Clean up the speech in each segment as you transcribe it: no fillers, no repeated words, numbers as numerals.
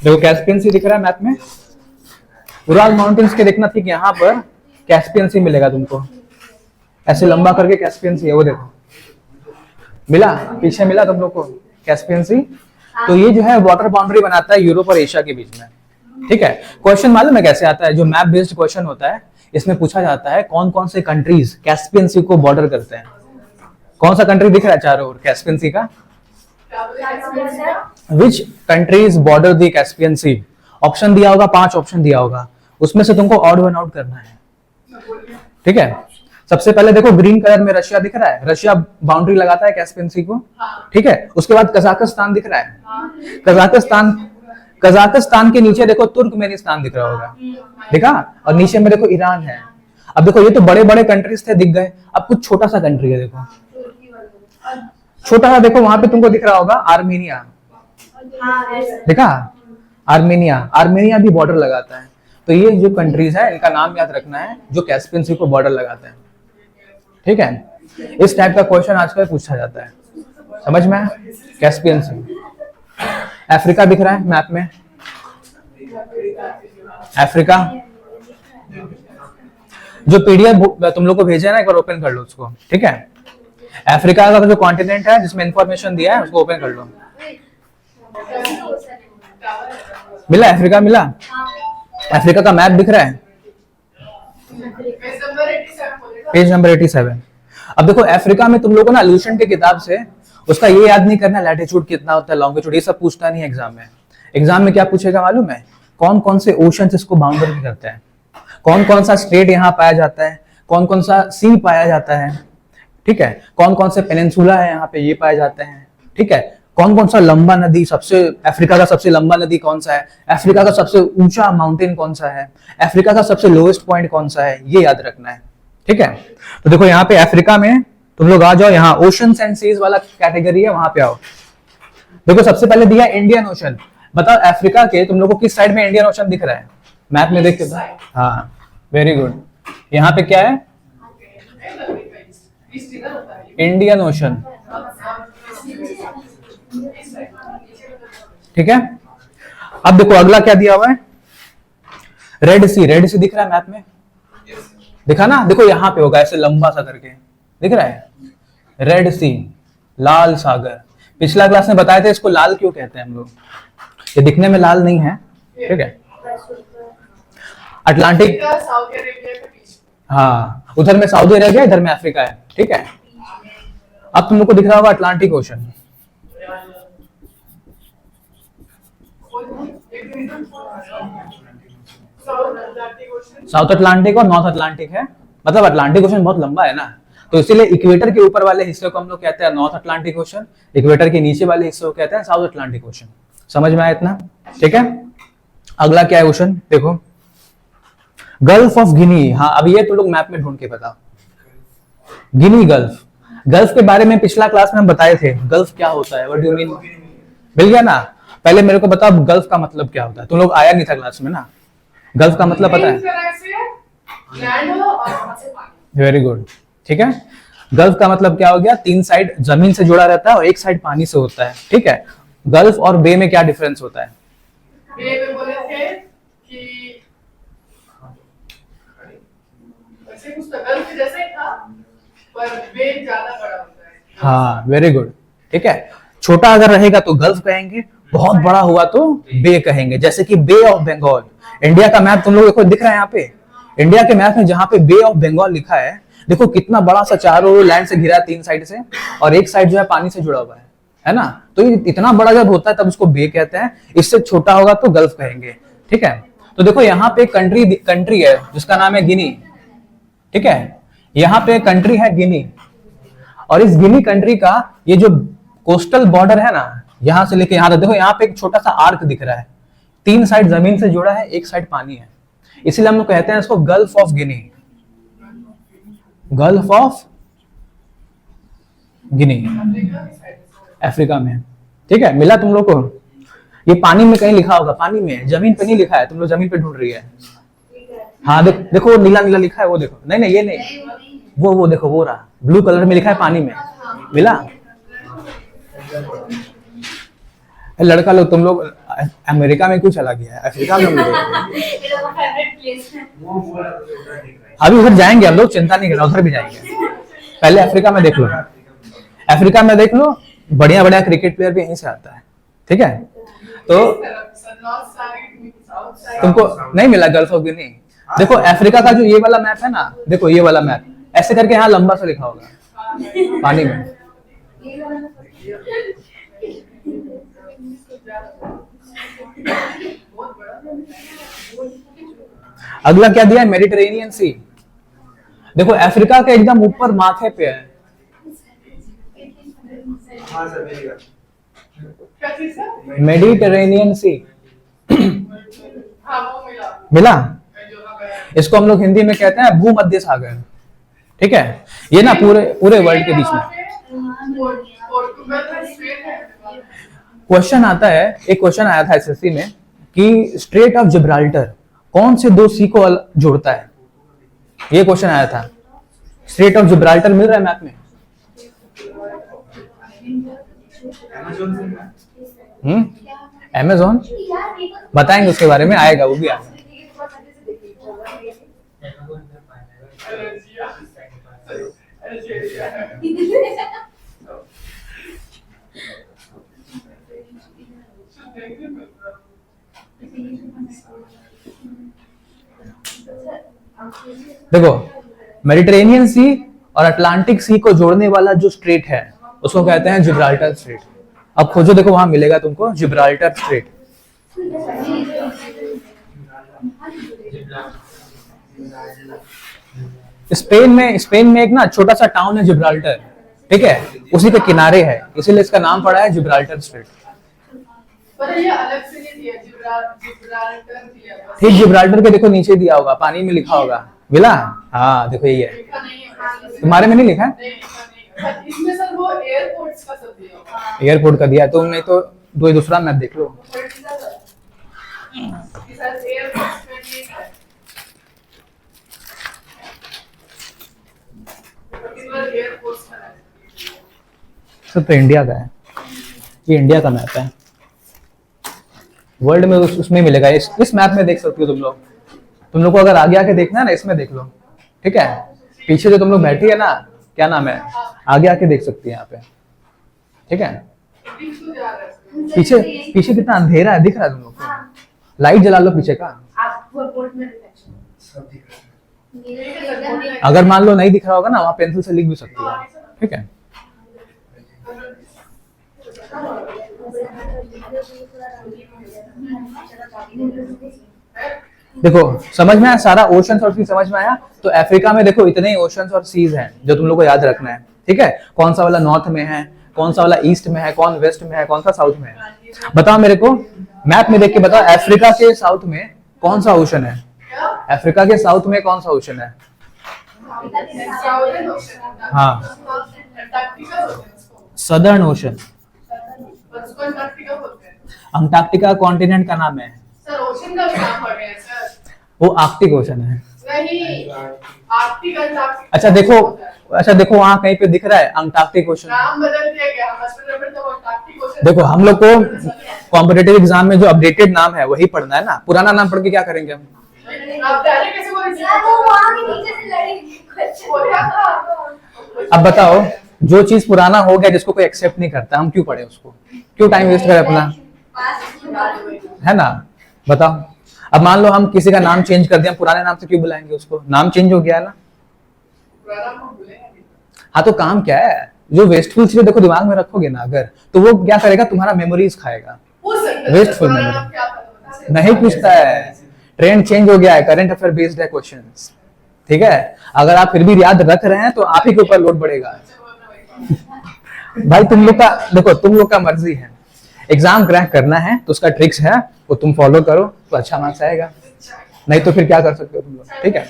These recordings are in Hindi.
देखो कैस्पियन सी दिख रहा है मैप में, उराल माउंटेन्स के देखना थी कि यहाँ पर कैस्पियन सी मिलेगा तुमको, ऐसे लंबा करके कैस्पियन सी है वो देखो, मिला पीछे मिला तुम लोग को कैस्पियन सी। तो ये जो है वाटर बाउंड्री बनाता है यूरोप और एशिया के बीच में, ठीक है। क्वेश्चन मालूम है कैसे आता है, जो मैप बेस्ड क्वेश्चन होता है इसमें पूछा जाता है कौन कौन से कंट्रीज कैस्पियन सी को बॉर्डर करते हैं। कौन सा कंट्री दिख रहा है चारों ओर कैस्पियन सी का? Which countries border the Caspian Sea? Option दिया होगा, 5 ऑप्शन दिया होगा, उसमें से तुमको ऑड वन आउट करना है, ठीक है। सबसे पहले देखो ग्रीन कलर में रशिया दिख रहा है, रशिया बाउंड्री लगाता है कैस्पियन सी को, ठीक है। उसके बाद कजाकिस्तान दिख रहा है, कजाकिस्तान के नीचे देखो तुर्कमेनिस्तान दिख रहा होगा, देखा, और नीचे में देखो ईरान है। अब देखो ये तो बड़े बड़े कंट्रीज थे, दिख गए, अब कुछ छोटा सा कंट्री है, देखो छोटा सा, देखो वहां पे तुमको दिख रहा होगा आर्मेनिया, देखा, आर्मेनिया भी बॉर्डर लगाता है। तो ये जो कंट्रीज है इनका नाम याद रखना है जो कैस्पियन सी को बॉर्डर लगाते हैं, ठीक है। इस टाइप का क्वेश्चन आजकल पूछा जाता है, समझ में? कैस्पियन सी। अफ्रीका दिख रहा है मैप में, अफ्रीका जो पीडीएफ तुम लोग को भेजा है ना, एक बार ओपन कर लो उसको, ठीक है। अफ्रीका का जो कॉन्टिनेंट है जिसमें इंफॉर्मेशन दिया है उसको ओपन कर लो। मिला अफ्रीका, मिला अफ्रीका का मैप दिख रहा है, पेज नंबर 87। अब देखो अफ्रीका में तुम लोगों को ना लूशन की किताब से उसका ये याद नहीं करना लैटिट्यूड कितना होता है, लॉन्गिट्यूड, ये सब पूछता नहीं एग्जाम में। एग्जाम में क्या पूछेगा मालूम है? कौन कौन से ओशंस इसको बाउंड्री करते हैं, कौन कौन सा स्टेट यहाँ पाया जाता है, कौन कौन सा सी पाया जाता है, ठीक है, कौन कौन से पेनिनसुला है यहाँ पे ये पाए जाते हैं, ठीक है, कौन कौन सा लंबा नदी, सबसे अफ्रीका का सबसे लंबा नदी कौन सा है, अफ्रीका का सबसे ऊंचा माउंटेन कौन सा है, अफ्रीका का सबसे लोएस्ट पॉइंट कौन सा है, ये याद रखना है, ठीक है। तो देखो यहाँ पे अफ्रीका में तुम लोग आ जाओ, यहाँ ओशन एंड सीज वाला कैटेगरी है, वहां पे आओ। देखो सबसे पहले दिया इंडियन ओशन, बताओ अफ्रीका के तुम लोग को किस साइड में इंडियन ओशन दिख रहा है मैप में, देख के? हाँ वेरी गुड, यहाँ पे क्या है? इंडियन ओशन, ठीक है। अब देखो अगला क्या दिया हुआ है? रेड सी, रेड सी दिख रहा है मैप में, दिखा ना, देखो यहाँ पे होगा ऐसे लंबा सा करके, दिख रहा है रेड सी, लाल सागर। पिछला क्लास में बताए थे इसको लाल क्यों कहते हैं हम लोग, ये दिखने में लाल नहीं है, ठीक है। अटलांटिक, हाँ उधर में सऊदी अरेबिया, इधर में अफ्रीका है, ठीक है। अब तुम लोग को दिख रहा होगा अटलांटिक ओशन, साउथ अटलांटिक और नॉर्थ अटलांटिक है, मतलब अटलांटिक ओशन बहुत लंबा है ना, तो इसीलिए इक्वेटर के ऊपर वाले हिस्से को हम लोग कहते हैं नॉर्थ अटलांटिक ओशन, इक्वेटर के नीचे वाले हिस्से को कहते हैं साउथ अटलांटिक ओशन। समझ में आया इतना, ठीक है। अगला क्या है ओशन, देखो गल्फ ऑफ गिनी। हाँ अब ये तो लोग मैप में ढूंढ के बताओ, गिनी गल्फ, गल्फ के बारे में पिछला क्लास में हम बताए थे, गल्फ क्या होता है, व्हाट डू यू मीन, मिल गया ना? पहले मेरे को बताओ गल्फ का मतलब क्या होता है, तुम लोग आया नहीं था क्लास में ना, गल्फ का मतलब पता है? वेरी गुड, ठीक है। गल्फ का मतलब क्या हो गया? 3 साइड जमीन से जुड़ा रहता है और 1 साइड पानी से होता है, ठीक है। गल्फ और बे में क्या डिफरेंस होता है? बे में बोले थे कि ऐसे कुछ तो गल्फ जैसा ही था पर बे ज्यादा बड़ा होता है। हाँ वेरी गुड, ठीक है। छोटा अगर रहेगा तो गल्फ कहेंगे, बहुत बड़ा हुआ तो बे कहेंगे, जैसे कि बे ऑफ बंगाल। इंडिया का मैप तुम लोगों को दिख रहा है यहाँ पे, इंडिया के मैप में जहाँ पे बे ऑफ बंगाल लिखा है, देखो कितना बड़ा सा चारों लैंड से घिरा है 3 साइड से, और 1 साइड जो है पानी से जुड़ा हुआ है ना। तो ये इतना बड़ा जब होता है तब उसको बे कहते हैं, इससे छोटा होगा तो गल्फ कहेंगे, ठीक है। तो देखो यहाँ पे कंट्री है जिसका नाम है गिनी, ठीक है। यहाँ पे कंट्री है गिनी, और इस गिनी कंट्री का ये जो कोस्टल बॉर्डर है ना, यहां से लेके यहां तक, देखो यहाँ पे एक छोटा सा आर्क दिख रहा है, 3 साइड जमीन से जुड़ा है, 1 साइड पानी है, इसीलिए हम लोग कहते हैं इसको gulf of Guinea, gulf of Guinea, Africa में, ठीक है। मिला तुम लोग को? ये पानी में कहीं लिखा होगा, पानी में, जमीन पे नहीं लिखा है, तुम लोग जमीन पे ढूंढ रही है। हाँ देखो नीला नीला लिखा है, वो देखो, नहीं नहीं ये नहीं, वो देखो वो रहा, ब्लू कलर में लिखा है पानी में, मिला? लड़का लोग तुम लोग अमेरिका में क्यों चला गया है, अफ्रीका में मुझे अभी उधर जाएंगे हम लोग, चिंता नहीं करना, उधर भी जाएंगे। पहले अफ्रीका में देख लो, अफ्रीका में देख लो, बढ़िया बढ़िया क्रिकेट प्लेयर भी यहीं से आता है, ठीक है। तो तुमको नहीं मिला गल्फ ऑफ गिनी? देखो अफ्रीका का जो ये वाला मैप है ना, देखो ये वाला मैप ऐसे करके यहाँ लंबा सा लिखा होगा पानी में। अगला क्या दिया है, मेडिटेरेनियन सी। देखो अफ्रीका के एकदम ऊपर माथे पे है, मेडिटेरेनियन सी। मिला? इसको हम लोग हिंदी में कहते हैं भूमध्य सागर, ठीक है। ये ना पूरे पूरे वर्ल्ड के बीच में क्वेश्चन आता है। एक क्वेश्चन आया था एसएससी में कि स्ट्रेट ऑफ जिब्राल्टर कौन से दो सी को जोड़ता है, ये क्वेश्चन आया था। स्ट्रेट ऑफ जिब्राल्टर मिल रहा है मैप में? अमेज़न बताएंगे उसके बारे में, आएगा वो भी आएगा। देखो मेडिटेरेनियन सी और अटलांटिक सी को जोड़ने वाला जो स्ट्रेट है उसको कहते हैं जिब्राल्टर स्ट्रेट। अब खोजो, देखो वहां मिलेगा तुमको जिब्राल्टर स्ट्रेट। स्पेन में एक ना छोटा सा टाउन है जिब्राल्टर, ठीक है, उसी के किनारे है, इसीलिए इसका नाम पड़ा है जिब्राल्टर स्ट्रेट। पर ये अलग से नहीं दिया, जिब्राल्टर दिया बस। ठीक, जिब्राल्टर के देखो नीचे दिया होगा, पानी में लिखा होगा, मिला? हाँ देखो ये है, लिखा नहीं है तुम्हारे में नहीं लिखा है? नहीं, लिखा नहीं है। इसमें सर वो एयरपोर्ट्स का सब दिया होगा। एयरपोर्ट का दिया तुम, नहीं तो कोई दूसरा मैप देख लो। कि सर एयरपोर्ट्स में ये है, पर्टिकुलर एयरपोर्ट्स का है। सब तो इंडिया का है, ये इंडिया का मैप है। वर्ल्ड में उसमें मिलेगा, इस मैप में देख सकते हो तुम लोग। तुम लोग को अगर आगे आके देखना है ना, इसमें देख लो, ठीक है। पीछे जो तुम लोग बैठी है ना, क्या नाम है, आगे आके देख सकती है यहाँ पे, ठीक है। पीछे पीछे कितना अंधेरा है, दिख रहा है तुम लोग को? लाइट जला लो पीछे का। अगर मान लो नहीं दिख रहा होगा ना, वहाँ पेंसिल से लिख भी सकती हो, ठीक है। देखो समझ में आया, सारा ओशंस और सी समझ में आया। तो अफ्रीका में देखो इतने ही ओशंस और सीज हैं जो तुम लोग को याद रखना है, ठीक है। कौन सा वाला नॉर्थ में है, कौन सा वाला ईस्ट में है, कौन वेस्ट में है, कौन सा साउथ में है। बताओ मेरे को, मैप में देख के बताओ, अफ्रीका के साउथ में कौन सा ओशन है? अफ्रीका के साउथ में कौन सा ओशन है? हाँ, सदर्न ओशन। अंटार्कटिका कॉन्टिनेंट का नाम है। सर ओशन का भी नाम पढ़ रहे हैं सर। वो आर्कटिक ओशन है। नहीं, आर्कटिक अंटार्कटिक। अच्छा देखो वहाँ कहीं पे दिख रहा है अंटार्कटिक ओशन। नाम बदल दिया गया, हॉस्पिटल में तो अंटार्कटिक ओशन। देखो हम लोग को कॉम्पिटिटिव एग्जाम में जो अपडेटेड नाम है वही पढ़ना है ना, पुराना नाम पढ़ के क्या करेंगे हम? आप डायरेक्ट कैसे बोल यार वो वहां के नीचे से लड़ेगी। अब बताओ, जो चीज पुराना हो गया जिसको कोई एक्सेप्ट नहीं करता, हम क्यों पढ़े उसको, क्यों टाइम वेस्ट करें अपना, है ना? बताओ, अब मान लो हम किसी का नाम चेंज कर दिया, हम पुराने नाम से क्यों बुलाएंगे उसको? नाम चेंज हो गया है ना। हाँ तो काम क्या है, जो वेस्टफुल चीजें देखो दिमाग में रखोगे ना अगर, तो वो क्या करेगा, तुम्हारा मेमोरीज खाएगा। वेस्टफुल मेमोरी नहीं पूछता है, ट्रेंड चेंज हो गया है, करंट अफेयर बेस्ड है क्वेश्चंस, ठीक है। अगर आप फिर भी याद रख रहे हैं तो आप ही के ऊपर लोड बढ़ेगा। भाई तुम लोग का देखो, तुम लोग का मर्जी है, एग्जाम क्रैक करना है तो उसका ट्रिक्स है, वो तुम फॉलो करो तो अच्छा मार्क्स आएगा, नहीं तो फिर क्या कर सकते हो तुम लोग, ठीक है।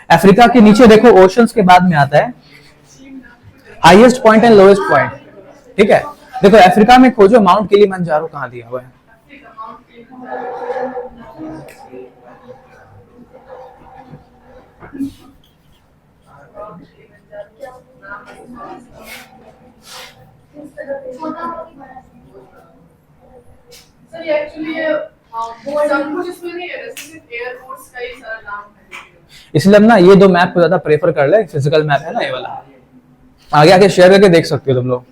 अफ्रीका के नीचे देखो ओशंस के बाद में आता है highest point and lowest point, ठीक है। देखो अफ्रीका में खोजो माउंट किलिमंजारो कहाँ दिया हुआ है। सर ये एक्चुअली ये सब कुछ इसमें नहीं है, जैसे सिर्फ एयरपोर्ट्स का ही सारा नाम है। इसलिए हम ना ये दो मैप को ज्यादा प्रेफर कर ले, फिजिकल मैप है ना ये वाला, आगे आगे शेयर करके देख सकते हो तुम लोग।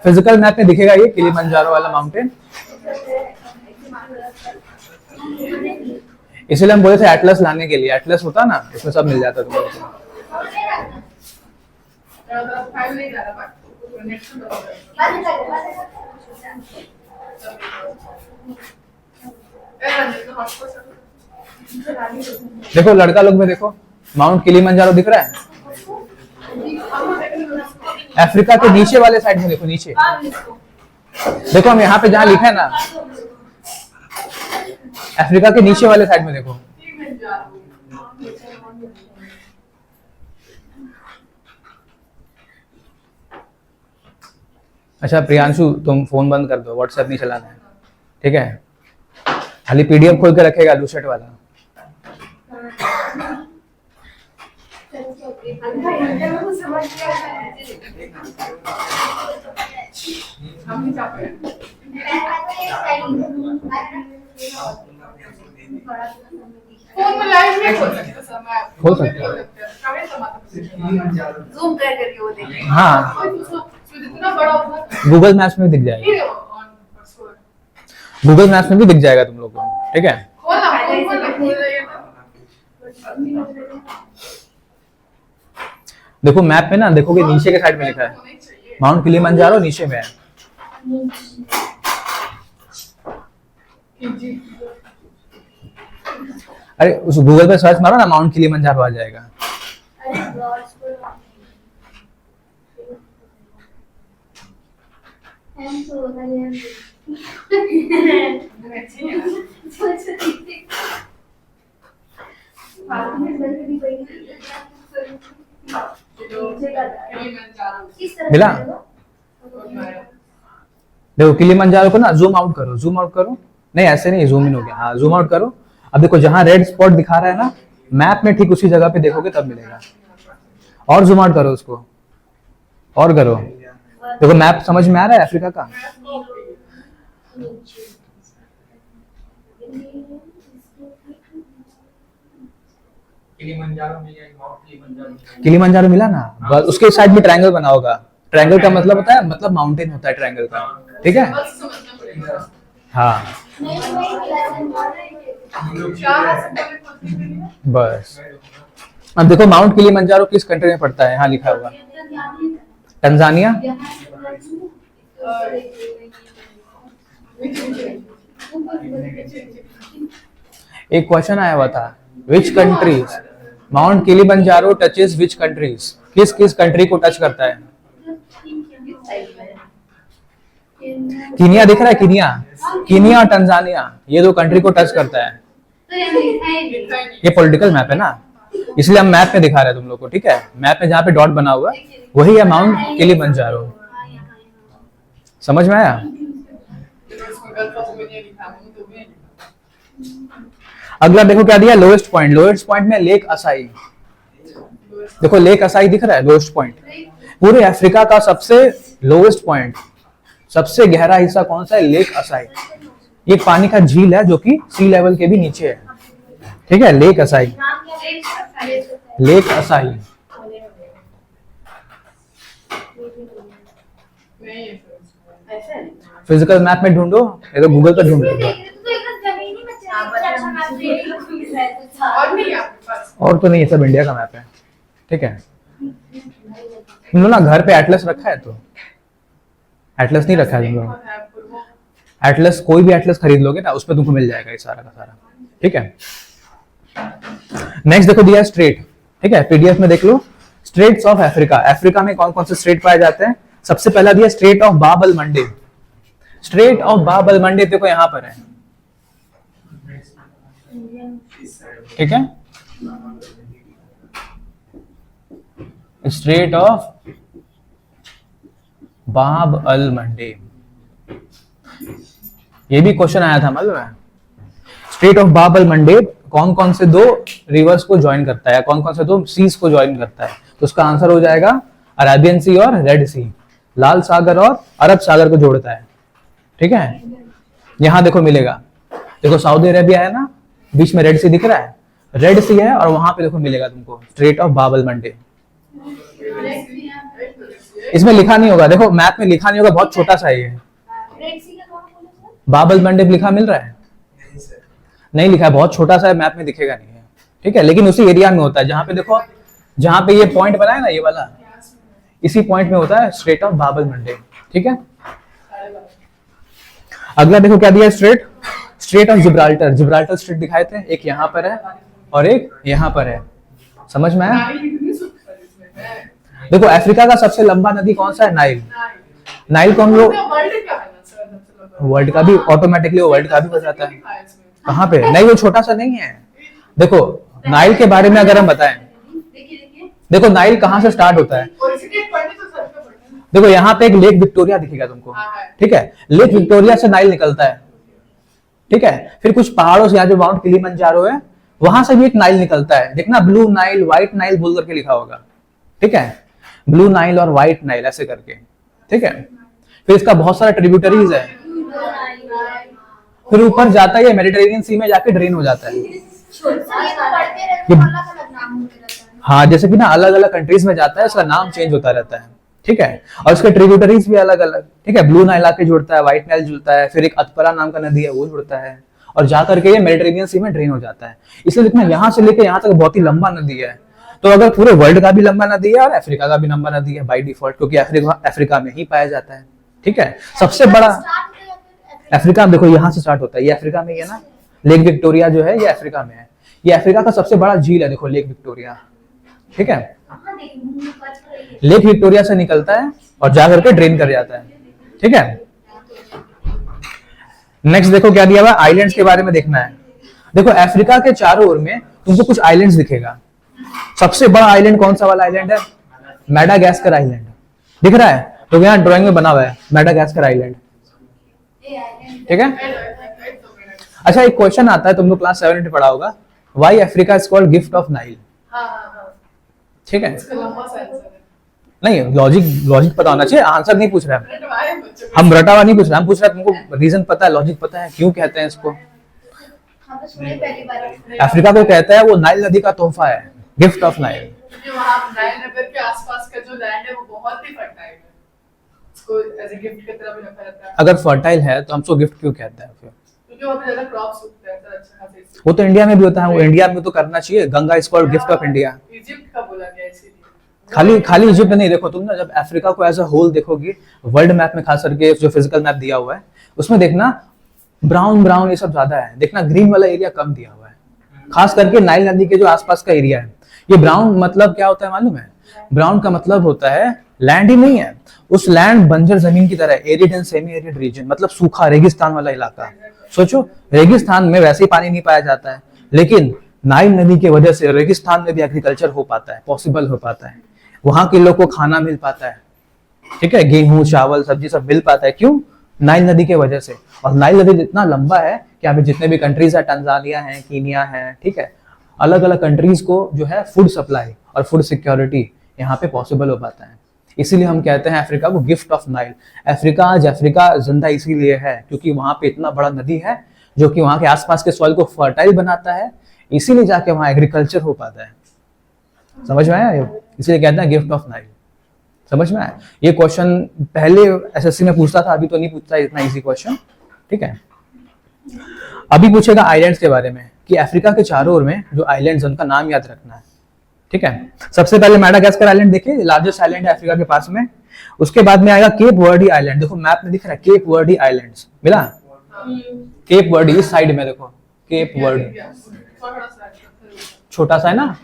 फिजिकल मैप में दिखेगा ये किलिमंजारो वाला माउंटेन, इसलिए हम बोले थे एटलस लाने के लिए, एटलस होता ना उसमें सब मिल जाता तुम लोग को। फाइल नहीं जा रहा बट नेक्स्ट देखो लड़का लोग में देखो, माउंट किलिमंजारो दिख रहा है, अफ्रीका के नीचे वाले साइड में देखो, नीचे देखो, हम यहाँ पे जहाँ लिखा है ना, अफ्रीका के नीचे वाले साइड में देखो। अच्छा प्रियांशु तुम फोन बंद कर दो, व्हाट्सएप नहीं चलाना है, ठीक है, खाली पीडीएफ खोल के रखेगा लूसेट वाला। फोन में लाइव नहीं खोल सकते सर, मैं खोल सकते हो। जूम करके वो देखेंगे। हाँ जितना बड़ा होगा गूगल मैप्स में दिख जाएगा, गूगल मैप्स में भी दिख जाएगा तुम लोग को, ठीक है। देखो मैप में ना देखोगे नीचे के साइड में लिखा है माउंट किलिमंजारो, नीचे में है। अरे उस गूगल पे सर्च मारो ना, माउंट किलिमंजारो आ जाएगा। मिला? देखो किलिमंजारो को ना जूम आउट करो, जूम आउट करो, नहीं ऐसे नहीं, जूम इन हो गया, हाँ जूम आउट करो। अब देखो जहां रेड स्पॉट दिखा रहा है ना मैप में, ठीक उसी जगह पे देखोगे तब मिलेगा। और जूम आउट करो उसको, और करो, देखो मैप समझ में आ रहा है अफ्रीका का। किलिमंजारो मिला ना, बस उसके साइड में ट्रायंगल बना होगा। ट्रायंगल का मतलब होता है, मतलब माउंटेन होता है ट्रायंगल का, ठीक है। हाँ बस। अब देखो माउंट किलिमंजारो किस कंट्री में पड़ता है, यहाँ लिखा हुआ तंजानिया। एक क्वेश्चन आया हुआ था, which countries mount Kilimanjaro touches which countries, किस किस कंट्री को टच करता है। कीनिया दिख रहा है, कीनिया, कीनिया और तंजानिया, ये दो कंट्री को टच करता है। ये पॉलिटिकल मैप है ना, इसलिए हम मैप में दिखा रहे हैं तुम लोग को, ठीक है। मैप में जहाँ पे डॉट बना हुआ है वही है माउंट किलिमंजारो। समझ में आया? अगला देखो क्या दिया, लोएस्ट पॉइंट। लोएस्ट पॉइंट में लेक असाई, देखो लेक असाई दिख रहा है, लोएस्ट पॉइंट। पूरे अफ्रीका का सबसे लोएस्ट पॉइंट, सबसे गहरा हिस्सा कौन सा है, लेक असाई। ये पानी का झील है जो कि सी लेवल के भी नीचे है, ठीक है, lake acai, lake acai. Physical map में ढूंढो, ये तो गूगल पर ढूंढ लो। और तो नहीं, सब इंडिया का मैप है, ठीक है। तुम लोग ना घर पे एटलस रखा है, तो एटलस नहीं रखा है तुम लोग, एटलस कोई भी एटलस खरीद लोगे ना उस पर तुमको मिल जाएगा ये सारा का सारा, ठीक है। नेक्स्ट देखो दिया स्ट्रेट, ठीक है, पीडीएफ में देख लो, स्ट्रेट्स ऑफ अफ्रीका। अफ्रीका में कौन कौन से स्ट्रेट पाए जाते हैं। सबसे पहला दिया स्ट्रेट ऑफ बाब अल मंडे। स्ट्रेट ऑफ बाब अल मंडे देखो यहां पर है, ठीक है, स्ट्रेट ऑफ बाब अल मंडे। ये भी क्वेश्चन आया था मालूम है। स्ट्रेट ऑफ बाब अल मंडे कौन कौन से दो रिवर्स को ज्वाइन करता है, कौन कौन से दो सीज को ज्वाइन करता है, तो उसका आंसर हो जाएगा अरेबियन सी और रेड सी। लाल सागर और अरब सागर को जोड़ता है, ठीक है। यहाँ देखो मिलेगा, देखो सऊदी अरेबिया है ना, बीच में रेड सी दिख रहा है, रेड सी है, और वहां पे देखो मिलेगा तुमको स्ट्रेट ऑफ बाब अल मंडे। इसमें लिखा नहीं होगा, देखो मैप में लिखा नहीं होगा, बहुत छोटा सा है ये। बाब अल मंडे लिखा मिल रहा है? नहीं लिखा है, बहुत छोटा सा है, मैप में दिखेगा नहीं है, ठीक है। लेकिन उसी एरिया में होता है, जहां पे देखो, जहां पे ये पॉइंट बना है ना, ये वाला, इसी पॉइंट में होता है स्ट्रेट ऑफ बाब अल मंडे, ठीक है। अगला देखो क्या दिया, straight, straight of Gibraltar. Gibraltar straight दिखाए थे, एक यहाँ पर है और एक यहाँ पर है, समझ में आया? देखो अफ्रीका का सबसे लंबा नदी कौन सा है? नाइल। नाइल को हम लोग वर्ल्ड का भी ऑटोमेटिकली वर्ल्ड का भी हो जाता है। कहाँ पे? नहीं, वो छोटा सा नहीं है। देखो नाइल के बारे में अगर हम बताएं, देखो नाइल कहाँ से स्टार्ट होता है, देखो यहाँ पे एक लेक विक्टोरिया दिखेगा तुमको, ठीक है। लेक विक्टोरिया से नाइल निकलता है, ठीक है। फिर कुछ पहाड़ों से, यहाँ जो माउंट किलिमंजारो है, वहां से भी एक नाइल निकलता है, देखना ब्लू नाइल, व्हाइट नाइल बोल करके लिखा होगा, ठीक है। ब्लू नाइल और व्हाइट नाइल ऐसे करके, ठीक है। फिर इसका बहुत सारा ट्रिब्यूटरीज है, फिर ऊपर जाता है, मेडिटेरेनियन सी में जाके ड्रेन हो जाता है। हाँ, जैसे कि ना अलग अलग कंट्रीज में जाता है, उसका नाम चेंज होता रहता है, ठीक है। और उसके ट्रिब्यूटरीज भी अलग अलग, ठीक है। ब्लू नाइल आके जुड़ता है, व्हाइट नाइल जुड़ता है, फिर एक अतपरा नाम का नदी है वो जुड़ता है, और जाकर के ये मेडिटेरेनियन सी में ड्रेन हो जाता है। इसलिए देखना यहाँ से लेकर यहाँ तक बहुत ही लंबा नदी है। तो अगर पूरे वर्ल्ड का भी लंबा नदी है और अफ्रीका का भी लंबा नदी है बाई डिफॉल्ट, क्योंकि अफ्रीका में ही पाया जाता है, ठीक है। सबसे बड़ा अफ्रीका में, देखो यहाँ से स्टार्ट होता है, ये अफ्रीका में ही है ना, लेक विक्टोरिया जो है ये अफ्रीका में है। ये अफ्रीका का सबसे बड़ा झील है, देखो लेक विक्टोरिया, ठीक है। लेक विक्टोरिया से निकलता है और जाकर के ड्रेन कर जाता है, ठीक है। नेक्स्ट देखो क्या दिया हुआ, आइलैंड्स के बारे में देखना है। देखो अफ्रीका के चारों ओर में तुमको कुछ आइलैंड्स दिखेगा। सबसे बड़ा आइलैंड कौन सा वाला आइलैंड है? मैडागास्कर आइलैंड, दिख रहा है? तो यहाँ ड्राइंग में बना हुआ है मैडागास्कर आइलैंड, ठीक है। अच्छा, एक क्वेश्चन आता है, तुम लोग क्लास 7 में पढ़ा होगा, why Africa is called gift of Nile, ठीक है। नहीं, लॉजिक पता होना चाहिए, आंसर नहीं पूछ रहे हम रटावा नहीं पूछ रहे, हम पूछ रहे हैं तुमको रीजन पता है, लॉजिक पता है क्यों कहते हैं इसको। अफ्रीका को कहता है वो नाइल नदी का तोहफा है, गिफ्ट ऑफ नाइल। वहाँ नाइल नगर के आसपास का जो लैंड है वो बहुत ही फर्टाइल है, उसको एज अ गिफ्ट की तरह भी रखा जाता है। अगर फर्टाइल है तो हम उसको गिफ्ट क्यों कहते हैं फिर? क्योंकि वहाँ पे ज्यादा क्रॉप्स उगते हैं, अच्छा खासा। वो तो इंडिया में भी होता है, वो इंडिया में तो करना चाहिए, Ganga is called gift of India. Egypt का बोला गया इसीलिए। खाली इजिप्ट नहीं, देखो तुम ना जब अफ्रीका को एज अ होल देखोगी, वर्ल्ड मैप में खास करके जो फिजिकल मैप दिया हुआ है उसमें देखना ब्राउन ये सब ज्यादा है, देखना ग्रीन वाला एरिया कम दिया हुआ है, खास करके नाइल नदी के जो आसपास का एरिया है। ये ब्राउन मतलब क्या होता है मालूम है? ब्राउन का मतलब होता है लैंड ही नहीं है, उस लैंड बंजर जमीन की तरह, arid and semi arid region, मतलब सूखा रेगिस्तान वाला इलाका। सोचो रेगिस्तान में वैसे ही पानी नहीं पाया जाता है, लेकिन नाइल नदी की वजह से रेगिस्तान में भी एग्रीकल्चर हो पाता है, पॉसिबल हो पाता है, वहां के लोग को खाना मिल पाता है, ठीक है, गेहूं चावल सब्जी सब मिल पाता है। क्यों? नाइल नदी के वजह से। और नाइल नदी इतना लंबा है कि अभी जितने भी कंट्रीज है, टंजानिया है, कीनिया है, ठीक है, अलग अलग कंट्रीज को जो है फूड सप्लाई और फूड सिक्योरिटी यहाँ पे पॉसिबल हो पाता है। इसीलिए हम कहते हैं अफ्रीका को गिफ्ट ऑफ नाइल। अफ्रीका आज अफ्रीका जिंदा इसीलिए है क्योंकि वहां पे इतना बड़ा नदी है जो कि वहां के आसपास के सॉइल को फर्टाइल बनाता है, इसीलिए जाके वहां एग्रीकल्चर हो पाता है। समझ में आया? इसीलिए कहते हैं गिफ्ट ऑफ नाइल। समझ में आया? ये क्वेश्चन पहले एसएससी में पूछता था, अभी तो नहीं पूछता इतना इजी क्वेश्चन, ठीक है। अभी पूछेगा आइलैंड्स के बारे में कि अफ्रीका के चारों ओर में जो आइलैंड्स उनका नाम याद रखना है, ठीक है। सबसे पहले मैडागास्कर आइलैंड देखिए, लार्जेस्ट आइलैंड है अफ्रीका के पास में। उसके बाद में आएगा केप वर्डी आइलैंड, देखो मैप में दिख रहा है केप वर्डी आइलैंड्स, मिला? केप वर्डी इस साइड में देखो, केप वर्डी छोटा सा है ना,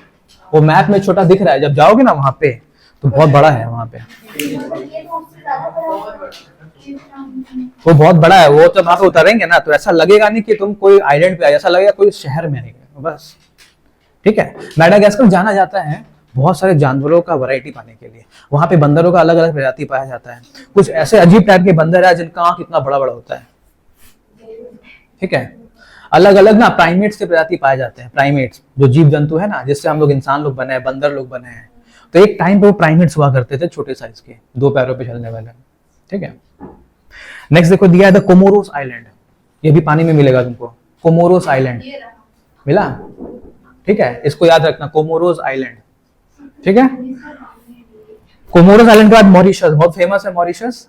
वो मैप में छोटा दिख रहा है, जब जाओगे ना वहां पे तो बहुत बड़ा है वहां पे, वो बहुत बड़ा है। वो तो वहां पे उतरेंगे ना तो ऐसा लगेगा नहीं कि तुम कोई आइलैंड पे आए, ऐसा लगेगा कोई शहर में नहीं गए बस, ठीक है। मैडागास्कर जाना जाता है बहुत सारे जानवरों का वैरायटी पाने के लिए, वहां पे बंदरों का अलग अलग प्रजाति पाया जाता है। कुछ ऐसे अजीब टाइप के बंदर है जिनका आंख इतना बड़ा बड़ा होता है, ठीक है। अलग अलग ना प्राइमेट्स के प्रजाति पाए जाते हैं, प्राइमेट्स जो जीव जंतु है ना, जिससे हम लोग इंसान लोग बने हैं, बंदर लोग बने हैं, तो एक टाइम पे वो प्राइमेट्स हुआ करते थे छोटे साइज के, 2 पैरों पे चलने वाले, ठीक है। नेक्स्ट देखो दिया है द कोमोरोस आइलैंड, ये भी पानी में मिलेगा तुमको, कोमोरोस आइलैंड ये रहा। मिला, ठीक है, इसको याद रखना, कोमोरोस आइलैंड, ठीक है। कोमोरोस आइलैंड के बाद मॉरिशस, बहुत फेमस है मॉरिशस।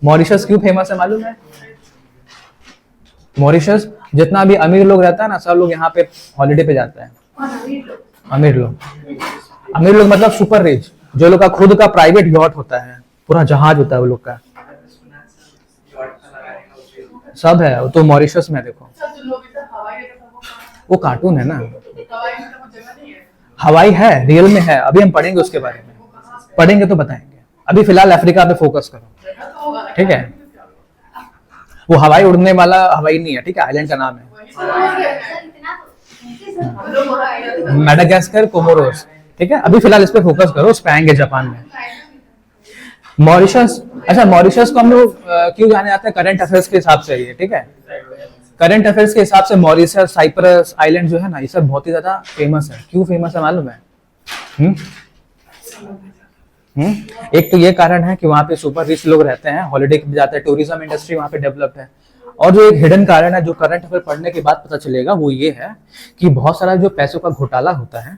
मॉरिशस क्यों फेमस है मालूम है? मॉरिशस जितना भी अमीर लोग रहता है ना, सब लोग यहाँ पे हॉलिडे पे जाते हैं। अमीर लोग मतलब सुपर रिच, जो लोग का खुद का प्राइवेट यॉट होता है, पूरा जहाज होता है वो लोग का, सब है वो तो मॉरिशस में। देखो अच्छा, जो लोग इधर हवाई रहते हैं, वो कहाँ वो कार्टून है ना, है? हवाई में तो वो जगह नहीं है। हवाई है, रियल में है, अभी हम पढ़ेंगे उसके बारे में, पढ़ेंगे तो बताएंगे। अभी फिलहाल अफ्रीका पे फोकस करो, जगह तो होगा ना। ठीक है। वो हवाई उड़ने वाला हवाई नहीं है, ठीक है, आइलैंड का नाम है वही तो हम लोग वहाँ आए थे। मेडागास्कर, कोमोरोस, ठीक है। अभी फिलहाल इस पे फोकस करो, उस पे आएंगे जापान में। मॉरिशस, अच्छा मॉरिशस को हम लोग क्यों जाने जाते हैं? करंट अफेयर्स के हिसाब से ये, ठीक है। करंट अफेयर्स के हिसाब से मॉरिशस, साइप्रस आइलैंड जो है ना, ये सब बहुत ही ज्यादा फेमस है। क्यों फेमस है मालूम है? एक तो ये कारण है कि वहाँ पे सुपर रिच लोग रहते हैं, हॉलिडे पे जाते हैं, टूरिज्म इंडस्ट्री वहाँ पे डेवलप्ड है। और जो एक हिडन कारण है, जो करंट अफेयर पढ़ने के बाद पता चलेगा, वो ये है कि बहुत सारा जो पैसों का घोटाला होता है,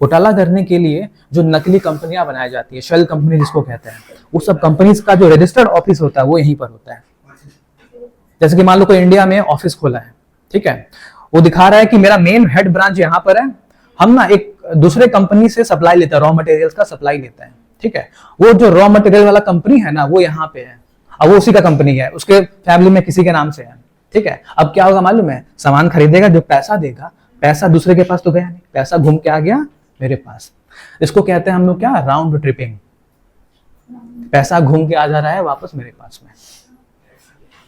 घोटाला करने के लिए जो नकली कंपनियां बनाई जाती है, शेल कंपनी जिसको कहते हैं, उस सब कंपनीज का जो रजिस्टर्ड ऑफिस होता है वो यहीं पर होता है। जैसे कि मान लो कोई इंडिया में ऑफिस खोला है, ठीक है, वो दिखा रहा है कि मेरा मेन हेड ब्रांच यहाँ पर है, हम ना एक दूसरे कंपनी से सप्लाई लेते हैं, रॉ मटेरियल्स का सप्लाई लेते हैं, ठीक है। वो जो रॉ मटेरियल वाला कंपनी है ना, वो यहाँ पे है, अब वो उसी का कंपनी है, उसके फैमिली में किसी के नाम से है, ठीक है। अब क्या होगा मालूम है? सामान खरीदेगा, जो पैसा देगा, पैसा दूसरे के पास तो गया नहीं, पैसा घूम के आ गया मेरे पास। इसको कहते हैं हम लोग क्या, राउंड ट्रिपिंग। पैसा घूम के आ जा रहा है वापस मेरे पास में।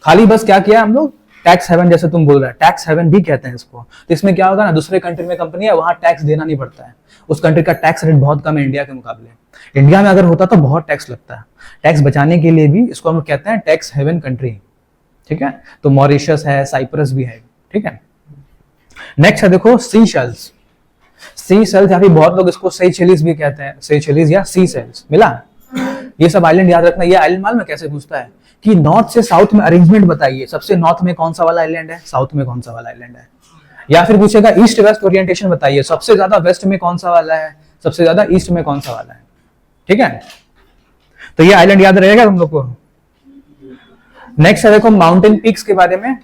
खाली बस क्या किया हम लोग, टैक्स हेवन, जैसे तुम बोल रहे हैं, टैक्स हेवन भी कहते हैं इसको। तो इसमें क्या होगा ना, दूसरे कंट्री में कंपनी है, वहां टैक्स देना नहीं पड़ता है, उस कंट्री का टैक्स रेट बहुत कम है इंडिया के मुकाबले। इंडिया में अगर होता तो बहुत टैक्स लगता है। टैक्स बचाने के लिए भी इसको हम लोग कहते हैं टैक्स हेवन कंट्री, ठीक है। तो मॉरिशस है, साइप्रस भी है, ठीक है। नेक्स्ट है देखो सीशेल्स। सीशेल्स या फिर बहुत लोग इसको सेशेल्स भी कहते हैं, सेशेल्स या सीशेल्स, मिला। ये सब आइलैंड याद रखना। ये आइलैंड मालूम है कैसे पूछता है कि नॉर्थ से साउथ में अरेंजमेंट बताइए, सबसे नॉर्थ में कौन सा वाला आइलैंड है, साउथ में कौन सा वाला आइलैंड है। या फिर पूछेगा ईस्ट वेस्ट ओरिएंटेशन बताइए, सबसे ज्यादा वेस्ट में कौन सा वाला है, सबसे ज्यादा ईस्ट में कौन सा वाला है, ठीक है। तो ये आइलैंड याद रहेगा तुम लोग को। नेक्स्ट है देखो माउंटेन पीक्स के बारे में,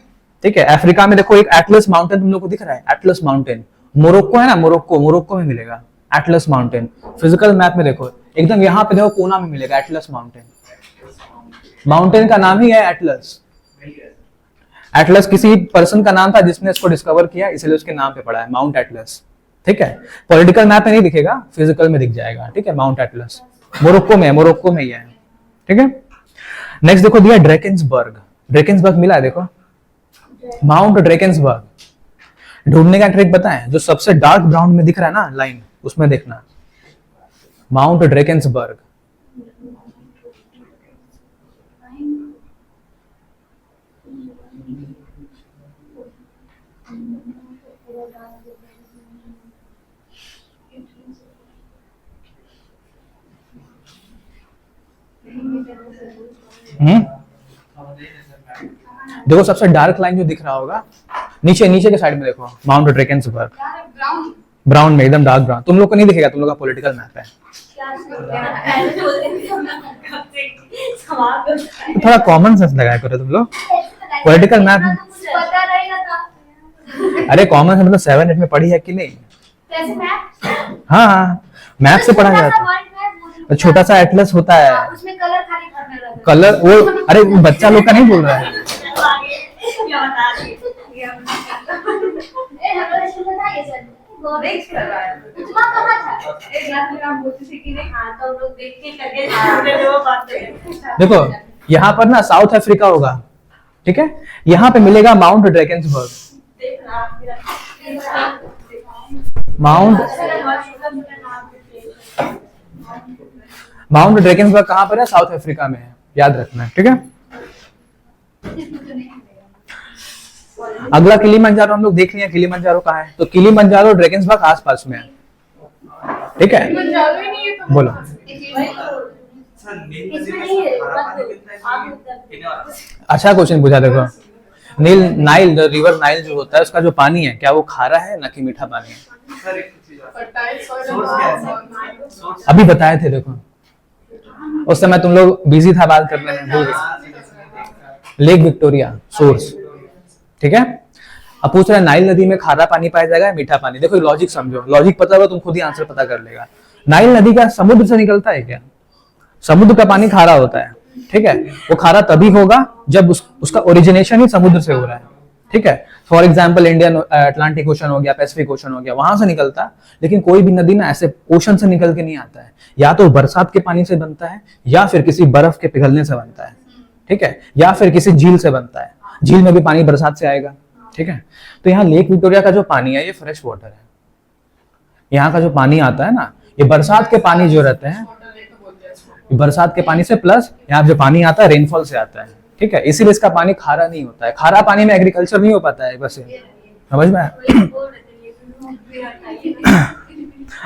ठीक है। अफ्रीका में देखो एक एटलस माउंटेन तुम लोग को दिख रहा है, एटलस माउंटेन। मोरक्को है ना, मोरक्को में मिलेगा एटलस माउंटेन। फिजिकल मैप में देखो एकदम यहाँ पे देखो कोना में मिलेगा एटलस माउंटेन। माउंटेन का नाम ही है एटलस। एटलस किसी पर्सन का नाम था जिसने इसको डिस्कवर किया, इसलिए उसके नाम पे पड़ा है माउंट एटलस, ठीक है। पॉलिटिकल मैप में नहीं दिखेगा, फिजिकल में दिख जाएगा, ठीक है। माउंट एटलस मोरक्को में ही है, ठीक है। नेक्स्ट देखो दिया ड्रैकेंसबर्ग। ड्रैकेंसबर्ग मिला है देखो, माउंट ड्रैकेंसबर्ग। ढूंढने का ट्रिक बताएं, जो सबसे डार्क ब्राउन में दिख रहा है ना लाइन, उसमें देखना माउंट ड्रैकेंसबर्ग। देखो सबसे डार्क लाइन जो दिख रहा होगा नीचे के साइड में देखो, माउंट ड्रैकेंसबर्ग ब्राउन में, एकदम डार्क ब्राउन। तुम लोग को नहीं दिखेगा, तुम लोग का पॉलिटिकल मैप है। थोड़ा कॉमन सेंस लगाया करो तुम लोग, पॉलिटिकल मैप। अरे कॉमन सेंस मतलब 7-8 में पढ़ी है कि नहीं? हाँ, मैप से पढ़ा जाता है। छोटा सा एटलस होता है, उसमें कलर खाली भरने लगा। कलर वो, अरे बच्चा लोग का नहीं बोल रहा है। देखो यहाँ पर ना साउथ अफ्रीका होगा, ठीक है। यहाँ पे मिलेगा माउंट ड्रैकेंसबर्ग। माउंट ड्रैकेंसबर्ग कहाँ पर है? साउथ अफ्रीका में है, याद रखना है, ठीक है। अगला किलिमंजारो हम लोग देख लिया, किलिमंजारो कहाँ है? तो किलिमंजारो ड्रैकेंसबर्ग आसपास में है। ठीक है, मन ज्यादा ही नहीं है तो बोलो। अच्छा क्वेश्चन पूछा देखो, नाइल रिवर नाइल जो होता है उसका जो पानी है क्या वो खारा है ना कि मीठा पानी है? फर्टाइल सॉइल अभी बताए थे देखो, उस समय तुम लोग बिजी था बात करने में, भूल गए। लेक विक्टोरिया सोर्स, ठीक है। अब पूछ रहे हैं नाइल नदी में खारा पानी पाया जाएगा या मीठा पानी? देखो लॉजिक समझो, लॉजिक पता होगा तुम खुद ही आंसर पता कर लेगा। नाइल नदी का समुद्र से निकलता है क्या? समुद्र का पानी खारा होता है, ठीक है। वो खारा तभी होगा जब उसका ओरिजिनेशन ही समुद्र से हो रहा है, ठीक है। For example Indian Atlantic ocean हो गया, पैसिफिक ओशन हो गया, वहां से निकलता है। लेकिन कोई भी नदी ना ऐसे ओशन से निकल के नहीं आता है, या तो बरसात के पानी से बनता है या फिर किसी बर्फ के पिघलने से बनता है, ठीक है, या फिर किसी झील से बनता है। झील में भी पानी बरसात से आएगा, ठीक है। तो यहाँ लेक विक्टोरिया का जो पानी है ये फ्रेश वाटर है। यहाँ का जो पानी आता है ना, ये बरसात के पानी जो रहते हैं, बरसात के पानी से प्लस यहाँ जो पानी आता है रेनफॉल से आता है, ठीक है। इसीलिए इसका पानी खारा नहीं होता है। खारा पानी में एग्रीकल्चर नहीं हो पाता है, बस समझ में आया?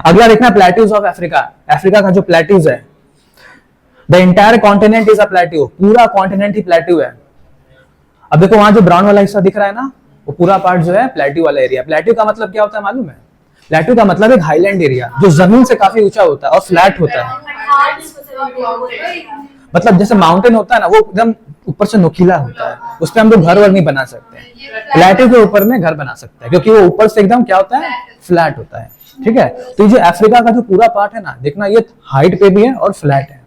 अगला देखना प्लेट्यूज ऑफ अफ्रीका। अफ्रीका का जो प्लेट्यूज है, the entire continent is a plateau, पूरा कॉन्टिनेंट ही प्लेट्यू है। अब देखो वहां जो ब्राउन वाला हिस्सा दिख रहा है ना, वो पूरा पार्ट जो है प्लेट्यू वाला एरिया। प्लेट्यू का मतलब क्या होता है मालूम है? प्लेट्यू का मतलब एक हाईलैंड एरिया जो जमीन से काफी ऊंचा होता है और फ्लैट होता है। मतलब जैसे माउंटेन होता है ना, वो एकदम ऊपर से नुकीला होता है, उस पर हम लोग घर वर नहीं बना सकते। प्लेट्यू के ऊपर में घर बना सकते हैं क्योंकि वो ऊपर से एकदम क्या होता है, फ्लैट होता है, ठीक है। तो ये जो अफ्रीका का जो पूरा पार्ट है ना, देखना ये हाइट पे भी है और फ्लैट है,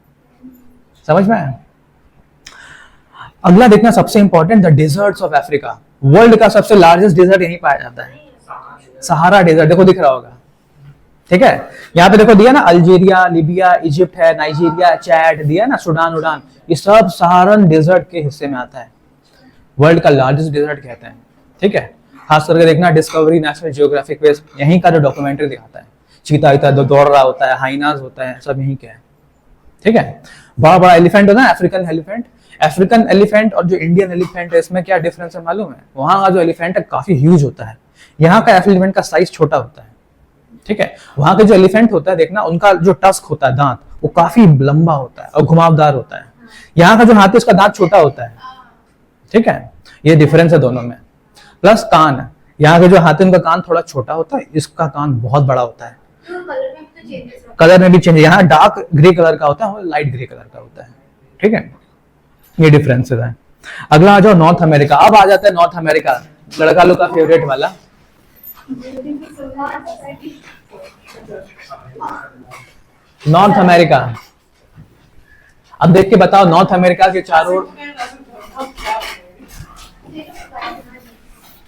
समझ में आया? अगला देखना सबसे important, the desserts of Africa. World का सबसे लार्जेस्ट डेजर्ट यहीं पाया जाता है, सहारा डेजर्ट। देखो दिख रहा होगा, ठीक है। यहाँ पे देखो दिया ना, अल्जीरिया, लिबिया, इजिप्ट है, नाइजीरिया, चैड दिया ना, सुडान उडान, ये सब सहारन डेजर्ट के हिस्से में आता है। वर्ल्ड का लार्जेस्ट डेजर्ट कहते हैं, ठीक है। खास करके देखना डिस्कवरी नेशनल जियोग्राफिक पे यहीं का जो डॉक्यूमेंट्री दिखाता है, चीता इता दौड़ रहा होता है, हाइनास होता है, सब यहीं के है, ठीक है। बड़ा बड़ा एलिफेंट होता है, अफ्रीकन एलिफेंट। अफ्रीकन एलिफेंट और जो इंडियन एलिफेंट है इसमें क्या डिफरेंस है मालूम है? वहां का जो एलिफेंट है काफी ह्यूज होता है, यहाँ का एलिफेंट का साइज छोटा होता है, ठीक है। वहां के जो एलिफेंट होता है देखना, उनका जो टस्क होता है, दांत, वो काफी लंबा होता है और घुमावदार होता है। यहाँ का जो हाथी उसका दांत छोटा होता है, ठीक है। ये डिफरेंस है दोनों में। प्लस कान, यहाँ के जो हाथी उनका कान थोड़ा छोटा होता है, इसका कान बहुत बड़ा होता है। कलर में भी चेंज, यहाँ डार्क ग्रे कलर का होता है और लाइट ग्रे कलर का होता है, ठीक है। ये डिफरेंसेस है। अगला आ जाओ नॉर्थ अमेरिका। अब आ जाता है नॉर्थ अमेरिका, लड़का लोग का फेवरेट वाला। नॉर्थ अमेरिका, अब देख के बताओ नॉर्थ अमेरिका के चारों ओर,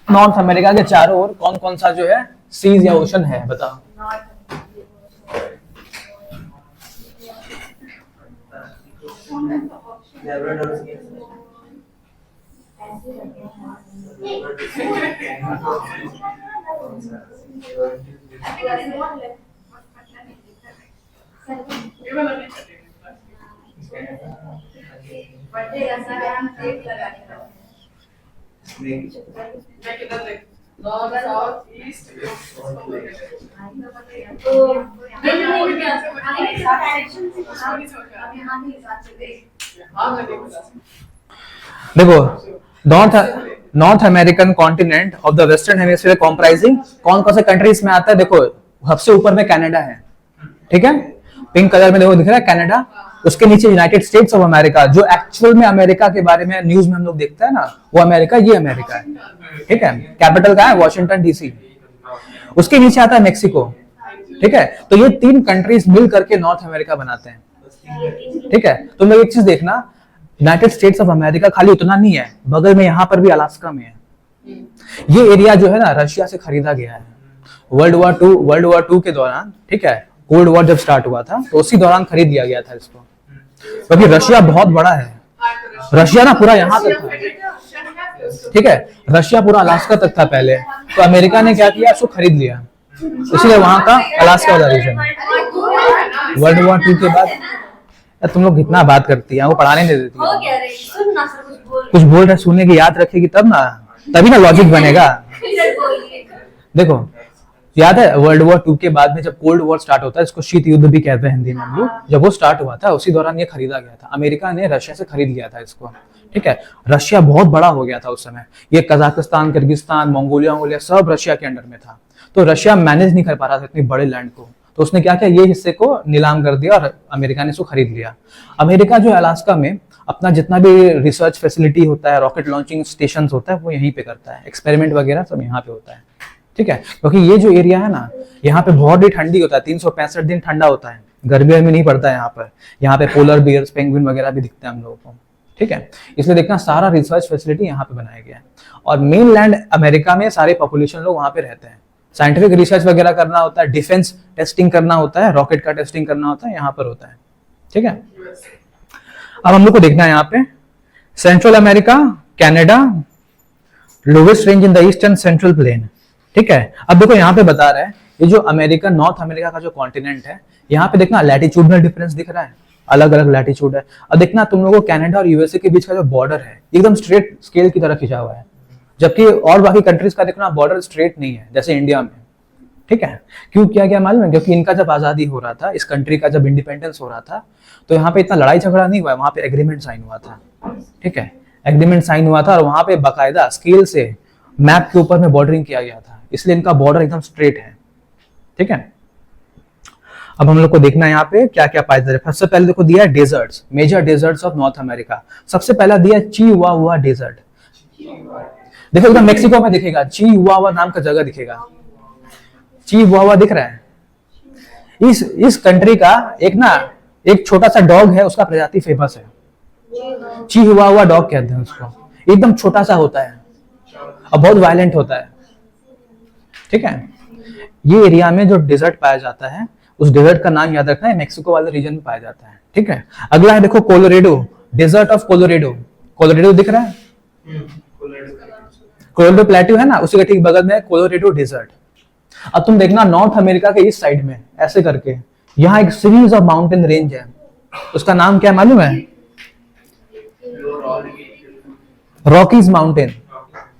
नॉर्थ अमेरिका के चारों ओर कौन कौन सा जो है सीज या ओशन है, बताओ। नॉर्थ साउथ ईस्ट देखो North American continent of the western hemisphere comprising कौन कौन से कंट्रीज में आता है? देखो सबसे ऊपर में कनाडा है, ठीक है, पिंक कलर में देखो दिख रहा है कनाडा। उसके नीचे यूनाइटेड स्टेट्स ऑफ अमेरिका, जो एक्चुअल में अमेरिका के बारे में न्यूज में हम लोग देखते हैं ना, वो अमेरिका, ये अमेरिका है, ठीक है। कैपिटल का है वॉशिंगटन डीसी। उसके नीचे आता है मेक्सिको, ठीक है। तो ये तीन कंट्रीज मिल करके नॉर्थ अमेरिका बनाते हैं, ठीक है। तुम लोग एक चीज देखना, यूनाइटेड स्टेट्स ऑफ अमेरिका खाली उतना नहीं है, बगल में यहाँ पर भी अलास्का में है। ये एरिया जो है ना रशिया से खरीदा गया है वर्ल्ड वॉर टू के दौरान, ठीक है। कोल्ड वॉर जब स्टार्ट हुआ था तो उसी दौरान खरीद लिया गया था इसको, क्योंकि रशिया बहुत बड़ा है। रशिया ना पूरा यहाँ तक था, ठीक है। रशिया पूरा अलास्का तक था पहले, तो अमेरिका ने क्या किया, उसको खरीद लिया, इसलिए वहां का अलास्का वाला रीजन। वर्ल्ड वॉर टू के बाद तुम लोग कितना बात करती है, वो पढ़ाने नहीं देती है। कुछ बोल रहे सुनने की याद रखेगी तब ना, तभी ना लॉजिक बनेगा। देखो याद है वर्ल्ड वॉर 2 के बाद में जब कोल्ड वॉर स्टार्ट होता है, इसको शीत युद्ध भी कहते हैं हिंदी में हम लोग, जब वो स्टार्ट हुआ था उसी दौरान ये खरीदा गया था। अमेरिका ने रशिया से खरीद लिया था इसको, ठीक है। रशिया बहुत बड़ा हो गया था उस समय, ये कजाकिस्तान, किर्गिस्तान, मंगोलिया सब रशिया के अंडर में था। तो रशिया मैनेज नहीं कर पा रहा था इतनी बड़े लैंड को, तो उसने क्या किया, ये हिस्से को नीलाम कर दिया और अमेरिका ने इसको खरीद लिया। अमेरिका जो है अलास्का में अपना जितना भी रिसर्च फैसिलिटी होता है, रॉकेट लॉन्चिंग स्टेशन होता है, वो यहीं पे करता है, एक्सपेरिमेंट वगैरह सब यहाँ पे होता है, ठीक है। क्योंकि ये जो एरिया है ना, यहाँ पे बहुत ही ठंडी होता है, 365 दिन ठंडा होता है, गर्मियों में नहीं पड़ता है यहाँ पर। यहाँ पे पोलर बियर्स, पेंगुइन वगैरह भी दिखते हैं हम लोगों को, ठीक है। इसलिए देखना सारा रिसर्च फैसिलिटी यहाँ पे बनाया गया है। और मेन लैंड अमेरिका में सारे पॉपुलेशन लोग वहाँ पे रहते हैं। साइंटिफिक रिसर्च वगैरह करना होता है, डिफेंस टेस्टिंग करना होता है, रॉकेट का टेस्टिंग करना होता है, यहाँ पर होता है, ठीक है। अब हम लोग को देखना है यहाँ पे Central America, Canada, lowest range in the eastern central plain, ठीक है। अब देखो यहाँ पे बता रहा है ये जो अमेरिका, नॉर्थ अमेरिका का जो कॉन्टिनेंट है, यहाँ पे देखना लैटिट्यूडनल डिफरेंस दिख रहा है, अलग अलग लैटिट्यूड है। और देखना तुम लोगों को कनाडा और यूएसए के बीच का जो बॉर्डर है एकदम स्ट्रेट स्केल की तरह खिंचा हुआ है, जबकि और बाकी कंट्रीज का देखना बॉर्डर स्ट्रेट नहीं है जैसे इंडिया में, ठीक है। क्यों किया गया मालूम है? क्योंकि इनका जब आजादी हो रहा था, इस कंट्री का जब इंडिपेंडेंस हो रहा था, तो यहाँ पे इतना लड़ाई झगड़ा नहीं हुआ है, वहां पे एग्रीमेंट साइन हुआ था, ठीक है। एग्रीमेंट साइन हुआ था और वहां पे बाकायदा स्केल से मैप के ऊपर में बॉर्डरिंग किया गया था, इसलिए इनका बॉर्डर एकदम स्ट्रेट है, ठीक है। अब हम लोग को देखना है यहाँ पे क्या क्या पाया जाता है। सबसे पहले देखो दिया है deserts, major deserts of North America. सबसे पहला दिया है चिहुआहुआ डेजर्ट। देखो एकदम मेक्सिको में दिखेगा, चिहुआहुआ नाम का जगह दिखेगा, चिहुआहुआ दिख रहा है। इस कंट्री का एक छोटा सा डॉग है, उसका प्रजाति फेमस है, चिहुआहुआ डॉग कहते हैं उसको। एकदम छोटा सा होता है और बहुत वायलेंट होता है, ठीक है। ये एरिया में जो डेजर्ट पाया जाता है, उस डेजर्ट का नाम याद रखना है, मेक्सिको वाले रीजन में पाया जाता है, ठीक है। अगला है देखो Colorado, desert of Colorado. Colorado दिख रहा है, कोलोरेडो प्लेट्यू है ना, उसी के ठीक बगल में कोलोरेडो डेजर्ट। अब तुम देखना नॉर्थ अमेरिका के इस साइड में ऐसे करके यहाँ एक सीरीज ऑफ माउंटेन रेंज है, उसका नाम क्या मालूम है? Rockies mountain.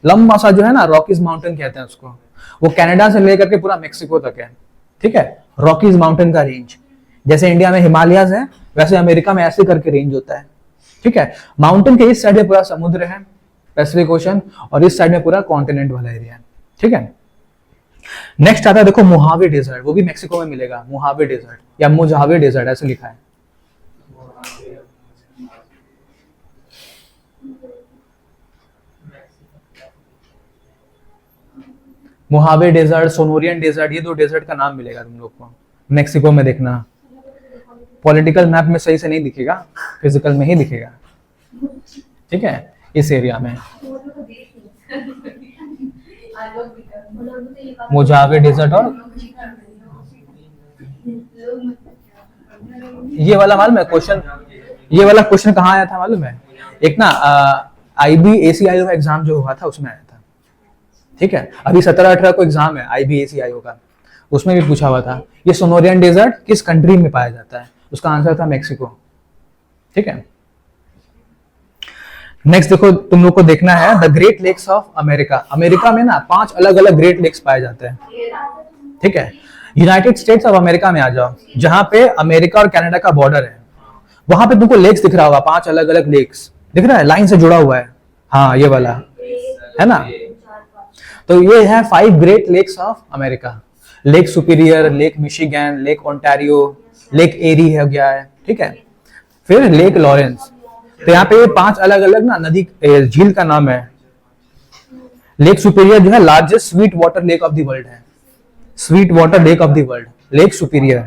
लंबा सा जो है ना, रॉकीज माउंटेन कहते हैं उसको। वो कनाडा से लेकर के पूरा मेक्सिको तक है, ठीक है। रॉकीज माउंटेन का रेंज, जैसे इंडिया में हिमालयाज है, वैसे अमेरिका में ऐसे करके रेंज होता है, ठीक है। माउंटेन के इस साइड में पूरा समुद्र है, पैसिफिक ओशन, और इस साइड में पूरा कॉन्टिनेंट वाला एरिया है, ठीक है। नेक्स्ट आता है देखो मोहावे डेजर्ट, वो भी मेक्सिको में मिलेगा, मोहावे डेजर्ट या मोजावे डेजर्ट ऐसे लिखा है। मोहावे डेजर्ट, सोनोरियन डेजर्ट, ये दो डेजर्ट का नाम मिलेगा तुम लोग को मेक्सिको में। देखना पॉलिटिकल मैप में सही से नहीं दिखेगा, फिजिकल में ही दिखेगा, ठीक है, इस एरिया में। मोजावे डेजर्ट और ये वाला मालूम है क्वेश्चन, ये वाला क्वेश्चन कहाँ आया था मालूम है? एक ना IBACIO का एग्जाम जो हुआ था उसमें आया था, ठीक है। अभी 17-18 को एग्जाम है IBACIO का, उसमें भी पूछा हुआ था ये सोनोरियन डेजर्ट किस कंट्री में पाया जाता है, उसका आंसर था मेक्सिको, ठीक है। नेक्स्ट देखो तुम लोग को देखना है the Great Lakes of America. America में ना 5 अलग अलग ग्रेट लेक्स पाए जाते हैं, ठीक है। यूनाइटेड स्टेट्स ऑफ अमेरिका में आ जाओ, जहां पे अमेरिका और कनाडा का बॉर्डर है, वहां पे तुमको लेक्स दिख रहा होगा, 5 अलग अलग लेक्स दिख रहा है, लाइन से जुड़ा हुआ है, हाँ ये वाला है ना। तो ये है 5 Great Lakes of America. Lake Superior, Lake Michigan, Lake Ontario, Lake Erie हो गया है, ठीक है। फिर लेक लॉरेंस। तो यहाँ पे 5 अलग अलग ना नदी झील का नाम है। लेक सुपीरियर जो है largest sweet water lake of the world है, sweet water lake of the world, Lake Superior.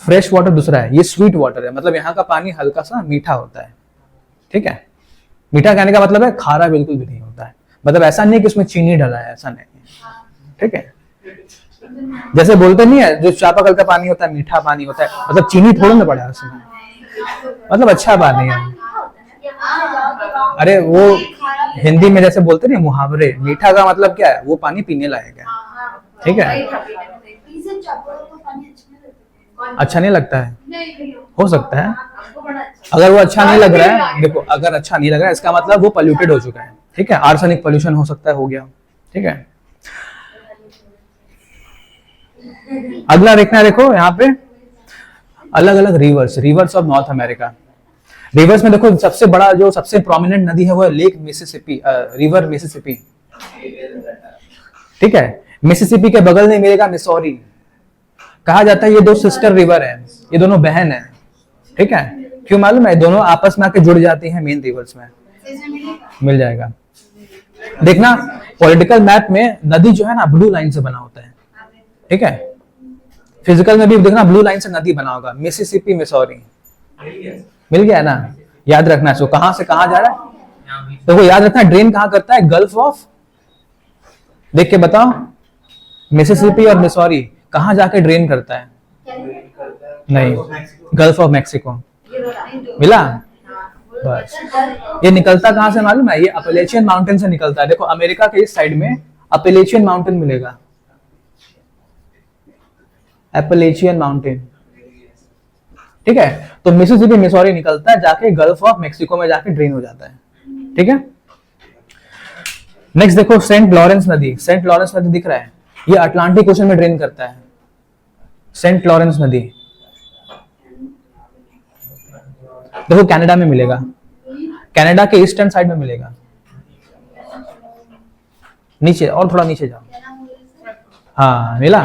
Fresh water दूसरा है, ये स्वीट वाटर है, मतलब यहाँ का पानी हल्का सा मीठा होता है, ठीक है। मीठा कहने का मतलब है खारा बिल्कुल भी नहीं होता है, मतलब ऐसा नहीं कि उसमें चीनी डाला है, ऐसा नहीं, ठीक है। जैसे बोलते नहीं है जो चापाकल का पानी होता है मीठा पानी होता है, मतलब चीनी थोड़ा ना पड़ा है उसमें, मतलब अच्छा पानी है। अरे वो हिंदी में जैसे बोलते नहीं मुहावरे, मीठा का मतलब क्या है, वो पानी पीने लायक है, ठीक है। अच्छा नहीं लगता है, हो सकता है। अगर वो अच्छा नहीं लग रहा है, देखो अगर अच्छा नहीं लग रहा है इसका मतलब वो पोल्यूटेड हो चुका है, ठीक है। आर्सेनिक पोल्यूशन हो सकता है, हो गया, ठीक है। अगला देखना, देखो यहाँ पे अलग अलग reverse of North America. Reverse में देखो सबसे बड़ा जो सबसे प्रोमिनेंट नदी है वो है लेक मिसिसिपी, रिवर मिसिसिपी। ठीक है, मिसिसिपी के बगल में मिलेगा मिसौरी। कहा जाता है ये दो सिस्टर रिवर है, ये दोनों बहन है। ठीक है, क्यों मालूम है? दोनों आपस में आके जुड़ जाती हैं मेन रिवर्स में। मिल जाएगा। देखना पॉलिटिकल मैप में नदी जो है ना ब्लू लाइन से बना होता है। ठीक है, फिजिकल में भी देखना ब्लू लाइन से नदी बना होगा, मिसिसिपी मिसौरी। मिल गया ना? याद रखना इसको, कहां से कहां जा रहा है। तो वो याद रखना ड्रेन कहां करता है, गल्फ ऑफ, देख के बताओ, मिसिसिपी और मिसौरी कहां जाके ड्रेन करता है? नहीं, गल्फ ऑफ मैक्सिको। मिला? बस। ये निकलता कहां से मालूम है? ये अपलेचियन माउंटेन से निकलता है। देखो अमेरिका के इस साइड में अपलेचियन माउंटेन मिलेगा, अपलेचियन माउंटेन। ठीक है, तो मिसिसिपी मिसौरी निकलता है जाके गल्फ ऑफ मैक्सिको में जाके ड्रेन हो जाता है। ठीक है, नेक्स्ट देखो सेंट लॉरेंस नदी। सेंट लॉरेंस नदी दिख रहा है, ये अटलांटिक ओशन में ड्रेन करता है। सेंट लॉरेंस नदी देखो कनाडा में मिलेगा, कनाडा के ईस्टर्न साइड में मिलेगा। नीचे और थोड़ा नीचे जाओ, हाँ मिला।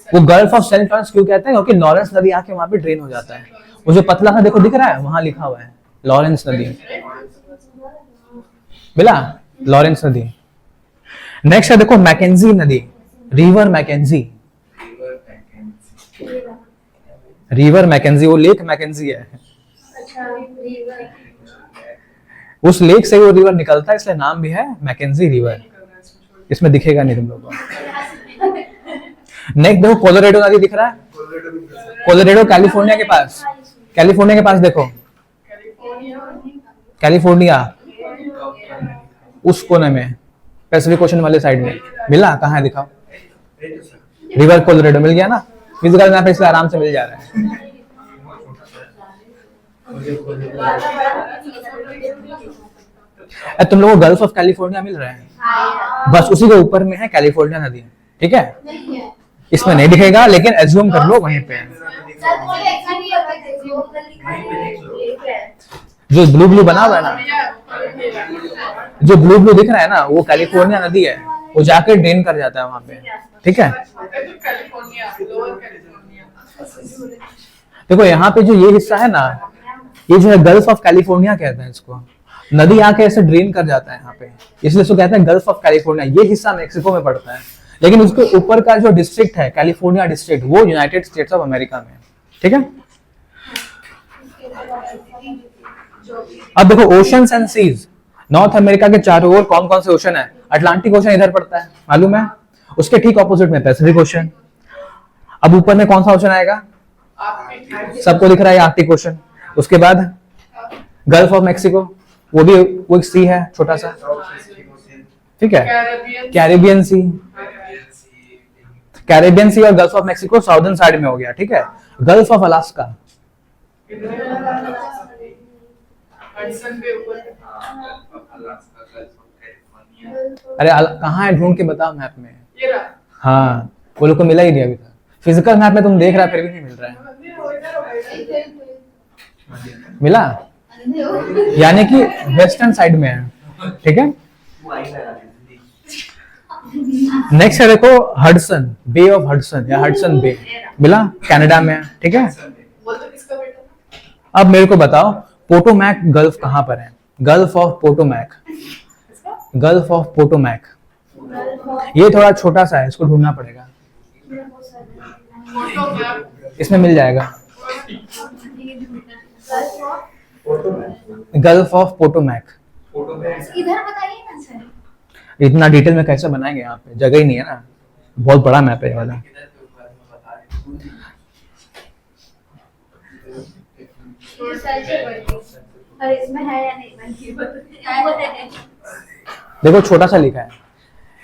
वो गल्फ ऑफ सेंट लॉरेंस क्यों कहते हैं? क्योंकि लॉरेंस नदी आके वहां पे ड्रेन हो जाता है। वो जो पतला सा देखो दिख रहा है, वहां लिखा हुआ है लॉरेंस नदी। मिला? लॉरेंस नदी। नेक्स्ट है देखो मैकेंजी नदी, रिवर मैकेंजी। रिवर मैकेंजी, वो लेक मैकेंजी है। उस लेक से वो रिवर निकलता है, इसलिए नाम भी है मैकेंजी रिवर। इसमें दिखेगा नहीं तुम लोगों को। नेक्स्ट देखो कोलोरेडो नदी दिख रहा है, कोलोरेडो कैलिफोर्निया के पास, कैलिफोर्निया के पास देखो, कैलिफोर्निया उस कोने में, पैसिफिक ओशन वाले साइड में। मिला? कहाँ है दिखाओ, रिवर कोलोरेडो। मिल गया ना? फिजिकल मैप इसलिए आराम से मिल जा रहा है। तुम लोगों को गल्फ ऑफ कैलिफोर्निया मिल रहा है, बस उसी के ऊपर में है कैलिफोर्निया नदी। ठीक है, इसमें नहीं दिखेगा लेकिन एज्यूम कर लो वहीं पे है। जो ब्लू ब्लू बना हुआ है ना, जो ब्लू ब्लू दिख रहा है ना, वो कैलिफोर्निया नदी है, वो जाकर ड्रेन कर जाता है वहां पे। ठीक है, देखो यहाँ पे जो ये हिस्सा है ना, ये जो है गल्फ ऑफ कैलिफोर्निया कहते हैं इसको। नदी आके ऐसे ड्रेन कर जाता है यहाँ पे, इसलिए इसको कहते हैं गल्फ ऑफ कैलिफोर्निया। ये हिस्सा मेक्सिको में पड़ता है, लेकिन उसके ऊपर का जो डिस्ट्रिक्ट है कैलिफोर्निया डिस्ट्रिक्ट, वो यूनाइटेड स्टेट्स ऑफ अमेरिका में। ठीक है, अब देखो oceans and seas. North America के चारों ओर कौन कौन से ओशन है? अटलांटिक ओशन इधर पड़ता है, मालूम है? उसके ठीक ऑपोजिट में पैसिफिक ओशन। अब ऊपर में कौन सा ओशन आएगा? सबको दिख रहा है आर्कटिक ओशन। उसके बाद गल्फ ऑफ मैक्सिको, वो भी वो एक सी है छोटा सा। ठीक है, कैरेबियन सी, कैरेबियन सी और gulf of Mexico southern side में हो गया। ठीक है, गल्फ ऑफ अलास्का, अरे कहाँ है? ढूंढ के बताओ मैप में। हाँ, वो लोग को मिला ही नहीं अभी तक। फिजिकल मैप में तुम देख रहा है फिर भी नहीं मिल रहा है। मिला? यानी कि वेस्टर्न साइड में है। ठीक है, नेक्स्ट है देखो हडसन, बे ऑफ हडसन या हडसन बे। मिला? कनाडा में है। ठीक है, अब मेरे को बताओ पोटोमैक गल्फ कहां पर है? Gulf of Potomac, gulf of Potomac. ये थोड़ा छोटा सा है, इसको ढूंढना पड़ेगा, इसमें मिल जाएगा। गल्फ ऑफ पोटोमैक इधर बताइए ना सर। इतना डिटेल में कैसे बनाएंगे? यहाँ पे जगह ही नहीं है ना, बहुत बड़ा मैप है वाला। और इसमें है या नहीं? देखो छोटा सा लिखा है,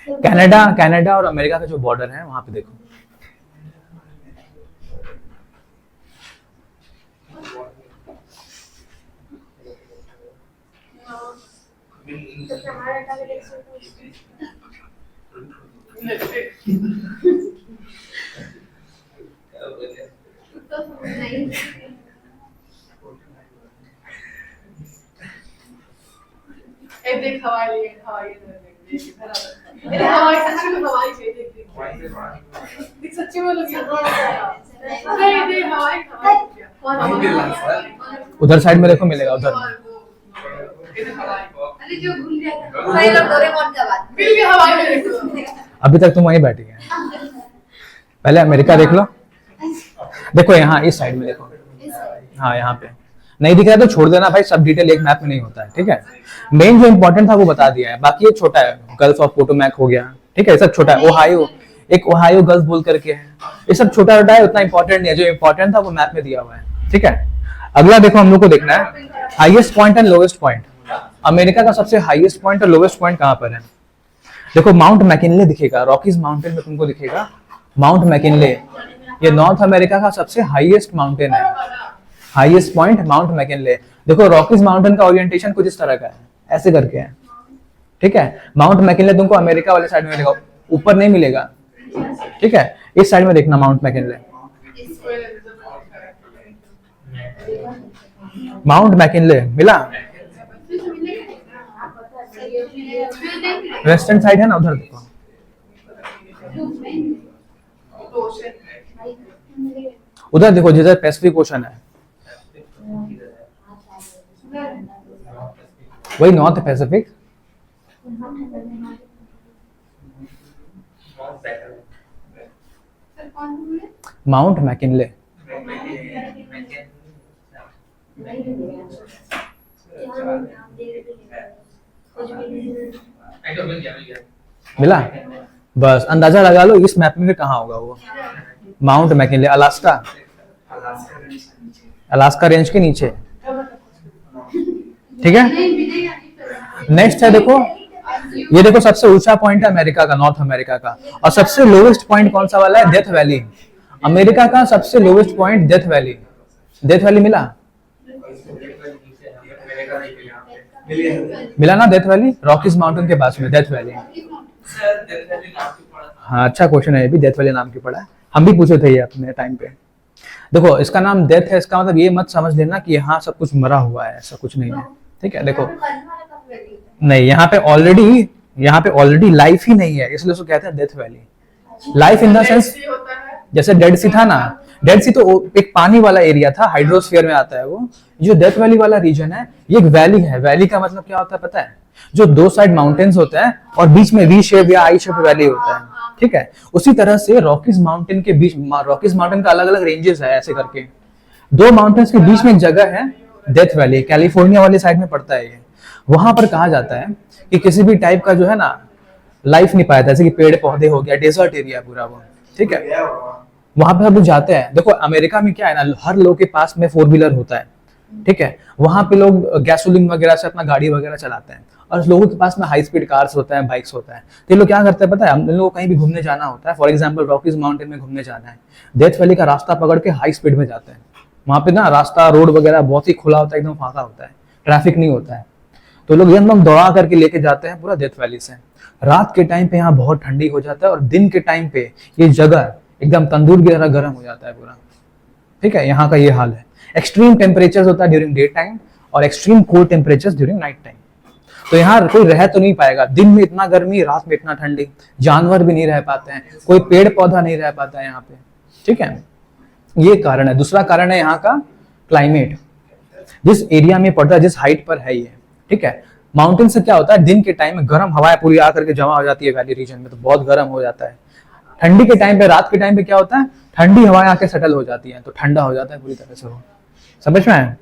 कनाडा, कनाडा और अमेरिका का जो बॉर्डर है वहां पे देखो। ए देख हवाई लिए हवाई इधर देख हवाई सच्ची में हवाई चाहिए देख सच्ची में लोग नहीं दे हवाई उधर साइड में देखो मिलेगा उधर। इधर हवाई अरे जो भूल गया था भाई लोग डोरेमोन का बात फिर भी हवाई में देखो अभी तक तुम वहीं बैठी है, पहले अमेरिका देख लो। देखो यहाँ इस साइड में देखो, हाँ यहाँ पे नहीं दिख रहा है तो छोड़ देना भाई, सब डिटेल एक मैप में नहीं होता है, ठीक है। मेन जो इंपॉर्टेंट था वो बता दिया है, बाकी ये छोटा है, गल्फ ऑफ पोटोमैक हो गया, ठीक है, ये सब छोटा है। ओहायो, एक ओहायो गल्फ बोल करके है, ये सब छोटा छोटा है, उतना इंपॉर्टेंट नहीं है। जो इंपॉर्टेंट था वो मैप में दिया हुआ है, ठीक है। अगला देखो हम लोग को देखना है highest point and lowest point. America का सबसे हाईएस्ट पॉइंट और लोवेस्ट पॉइंट कहाँ पर है? देखो माउंट मैकिनले दिखेगा, रॉकीज माउंटेन में तुमको दिखेगा माउंट मैकिनले, ये नॉर्थ अमेरिका का सबसे हाईएस्ट माउंटेन है, हाईएस्ट पॉइंट माउंट मैकिनले। देखो रॉकीज माउंटेन का ओरिएंटेशन कुछ इस तरह का है, ऐसे करके है, ठीक है। माउंट मैकिनले तुमको अमेरिका वाले साइड में मिलेगा, ऊपर नहीं मिलेगा, ठीक है। इस साइड में देखना माउंट मैकिनले, माउंट मैकिनले मिला, वेस्टर्न साइड है ना, उधर देखो। उधर देखो जिधर पैसिफिक ओशन है, वही नॉर्थ पैसिफिक। माउंट मैकिनले, मिला? बस अंदाजा लगा लो इस मैप में कहाँ होगा वो, mount McKinley, Alaska, Alaska range के नीचे, ठीक है। नेक्स्ट है देखो, ये देखो सबसे ऊंचा पॉइंट है अमेरिका का, नॉर्थ अमेरिका का, और सबसे लोवेस्ट पॉइंट कौन सा वाला है? Death valley. अमेरिका का सबसे lowest point death valley, death valley मिला? मिला ना डेथ वैली, रॉकीज माउंटेन के पास में डेथ वैली। हाँ अच्छा क्वेश्चन है ये भी, डेथ वैली नाम क्यों पड़ा है, हम भी पूछे थे ये अपने टाइम पे। देखो इसका नाम डेथ है, इसका मतलब ये मत समझ लेना कि यहाँ सब कुछ मरा हुआ है, ऐसा कुछ नहीं है, ठीक है। देखो नहीं, यहाँ पे ऑलरेडी लाइफ ही नहीं है, इसलिए उसको कहते हैं death valley. Life in the sense जैसे डेड सी था ना, डेड सी तो एक पानी वाला एरिया था, हाइड्रोस्फीयर में आता है वो। जो डेथ वैली वाला रीजन है ये एक वैली है। वैली का मतलब क्या होता है पता है? जो दो साइड माउंटेन्स होते हैं और बीच में वी शेप या आई शेप वैली होता है, ठीक है। उसी तरह से रॉकीज माउंटेन के बीच, रॉकीज माउंटेन का अलग अलग रेंजेस है, ऐसे करके दो माउंटेन्स के बीच में एक जगह है डेथ वैली, कैलिफोर्निया वाली साइड में पड़ता है ये। वहां पर कहा जाता है कि किसी भी टाइप का जो है ना लाइफ नहीं पाया था, जैसे कि पेड़ पौधे हो गया, डेजर्ट एरिया पूरा वो, ठीक है। वहां पे सब लोग जाते हैं। देखो अमेरिका में क्या है ना, हर लोग के पास में 4 व्हीलर होता है, ठीक है। वहां पे लोग गैसोलीन वगैरह से अपना गाड़ी वगैरह चलाते हैं, और लोगों के पास में हाई स्पीड कार्स होता है, बाइक्स होता है। तो ये लोग क्या करते हैं पता है, हम लोगों को कहीं भी घूमने जाना होता है, फॉर एग्जांपल रॉकीज माउंटेन में घूमने जाना है, डेथ वैली का रास्ता पकड़ के हाई स्पीड में जाते हैं। वहां पे ना रास्ता, रोड वगैरह बहुत ही खुला होता है, एकदम फाका होता है, ट्रैफिक नहीं होता है। तो लोग एकदम दौड़ा करके लेके जाते हैं पूरा डेथ वैली से। रात के टाइम पे यहाँ बहुत ठंडी हो जाता है, और दिन के टाइम पे ये जगह एकदम तंदूर की तरह गर्म हो जाता है पूरा, ठीक है। यहाँ का ये हाल है। एक्सट्रीम टेम्परेचर होता है ड्यूरिंग डे टाइम, और extreme cold temperature during night time. तो यहाँ कोई रह तो नहीं पाएगा, दिन में इतना गर्मी, रात में इतना ठंडी, जानवर भी नहीं रह पाते हैं, कोई पेड़ पौधा नहीं रह पाता है यहाँ पे, ठीक है। ये कारण है। दूसरा कारण है यहाँ का क्लाइमेट, जिस एरिया में पड़ता है, जिस हाइट पर है ये, ठीक है। माउंटेन से क्या होता है, दिन के टाइम में गर्म हवाएं पूरी आकर के जमा हो जाती है वैली रीजन में, तो बहुत गर्म हो जाता है। ठंडी के टाइम पे, रात के टाइम पे क्या होता है, ठंडी हवाएं आके सेटल हो जाती हैं, तो ठंडा हो जाता है पूरी तरह से वो। समझ में आया?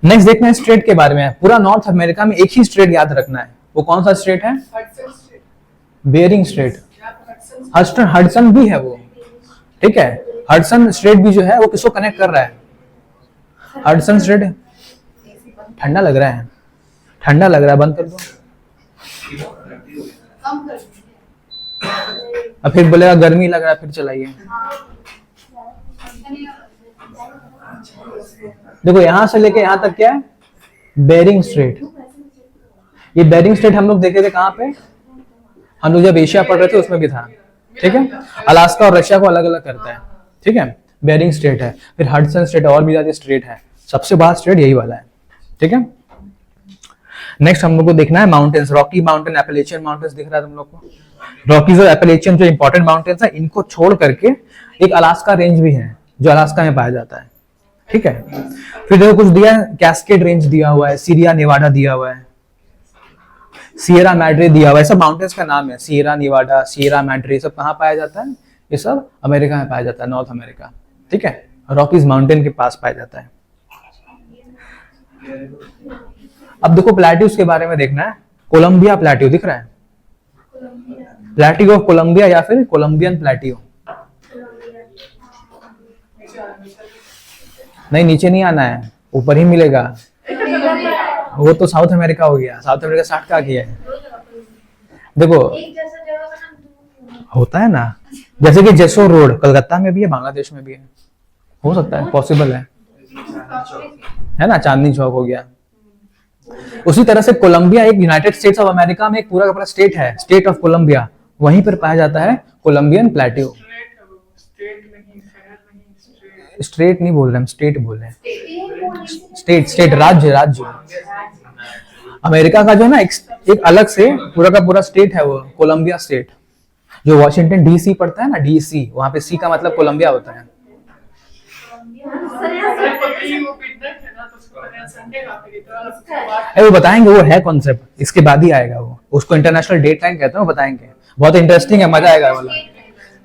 नेक्स्ट देखना है स्टेट के बारे में। पूरा नॉर्थ अमेरिका में एक ही स्टेट याद रखना है, वो कौन सा स्टेट है? Bearing state. हडसन भी है वो, ठीक है। हडसन स्टेट भी जो है वो किसको कनेक्ट कर रहा है? Hudson state. ठंडा लग रहा है, ठंडा लग रहा है, बंद कर दो। अब फिर बोलेगा गर्मी लग रहा है, फिर चलाइए। देखो यहां से लेके यहां तक क्या है? Bering Strait. ये बेरिंग स्ट्रेट हम लोग देखे थे कहां पे? हम लोग जब एशिया पढ़ रहे थे उसमें भी था, ठीक है। अलास्का और रशिया को अलग अलग करता है, ठीक है। बेरिंग स्ट्रेट है, फिर हडसन स्ट्रेट और भी ज्यादा स्ट्रेट है, सबसे बड़ा स्ट्रेट यही वाला है, ठीक है। नेक्स्ट हम लोग को देखना है माउंटेन्स, रॉकी माउंटेन, एपेलेचियन माउंटेन्स दिख रहा है तुम लोग को। रॉकीज और एपेलेचियन जो इंपॉर्टेंट माउंटेन्स है, इनको छोड़ करके एक अलास्का रेंज भी है जो अलास्का में पाया जाता है, ठीक है। फिर देखो कुछ दिया है, कैस्केड रेंज दिया हुआ है, सीरिया नेवाडा दिया हुआ है, सियरा मैड्रे दिया हुआ है, सब माउंटेन्स का नाम है। सियरा नेवाडा, सियरा मैड्रे, सब कहाँ पाया जाता है? ये सब अमेरिका में पाया जाता है, नॉर्थ अमेरिका, ठीक है। रॉकीज माउंटेन के पास पाया जाता है। अब देखो प्लेट्यूज के बारे में देखना है। कोलंबिया प्लेट्यू दिख रहा है, प्लेट्यू ऑफ कोलंबिया या फिर कोलंबियन प्लेट्यू। नहीं, नीचे नहीं आना है, ऊपर ही मिलेगा। वो तो साउथ अमेरिका हो गया, साउथ अमेरिका 60 का किया है। देखो होता है ना, जैसे कि जेसो रोड कलकत्ता में भी है, बांग्लादेश में भी है, हो सकता है, पॉसिबल है ना। चांदनी चौक हो गया। उसी तरह से कोलंबिया एक यूनाइटेड स्टेट्स ऑफ अमेरिका में एक पूरा का पूरा स्टेट है, स्टेट ऑफ कोलंबिया, वहीं पर पाया जाता है कोलंबियन प्लेट्यू। स्टेट नहीं बोल रहे हम, स्टेट बोल रहे हैं, स्टेट, स्टेट, राज्य, राज्य। अमेरिका का जो है ना एक अलग से पूरा का पूरा स्टेट है वो कोलंबिया स्टेट, जो वॉशिंगटन डीसी पड़ता है ना, डीसी, वहां पे सी का मतलब कोलंबिया होता है। वो बताएंगे, वो है कॉन्सेप्ट, इसके बाद ही आएगा वो, उसको इंटरनेशनल डेट लाइन कहते हैं, वो बताएंगे। बहुत इंटरेस्टिंग है, मजा आएगा वाला।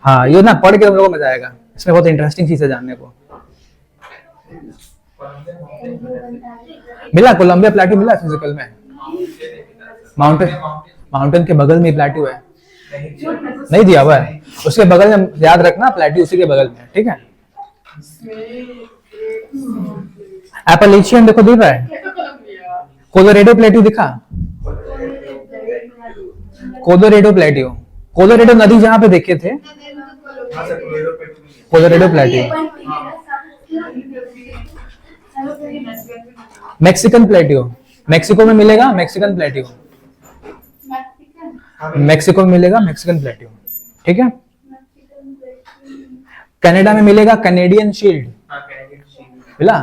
हाँ, ये ना पढ़ के हम लोगों को मजा आएगा, इसमें बहुत इंटरेस्टिंग चीज है जानने को। मिला कोलंबिया प्लेट्यू मिला फिजिकल में, माउंटेन के बगल में प्लेट्यू है, नहीं दिया हुआ है, उसके बगल में याद रखना, प्लेट्यू उसी के बगल में, ठीक है। एपेलेचियन देखो दिख रहा है, कोलोरेडो प्लेट्यू दिखा, कोलोरेडो प्लेट्यू, कोलोरेडो नदी जहां पे देखे थे, Colorado plateau. Mexican plateau, Mexico में मिलेगा मैक्सिकन प्लेट्यू, मैक्सिको में मिलेगा मैक्सिकन प्लेट्यू, ठीक है। कनाडा में मिलेगा कैनेडियन शील्ड, मिला।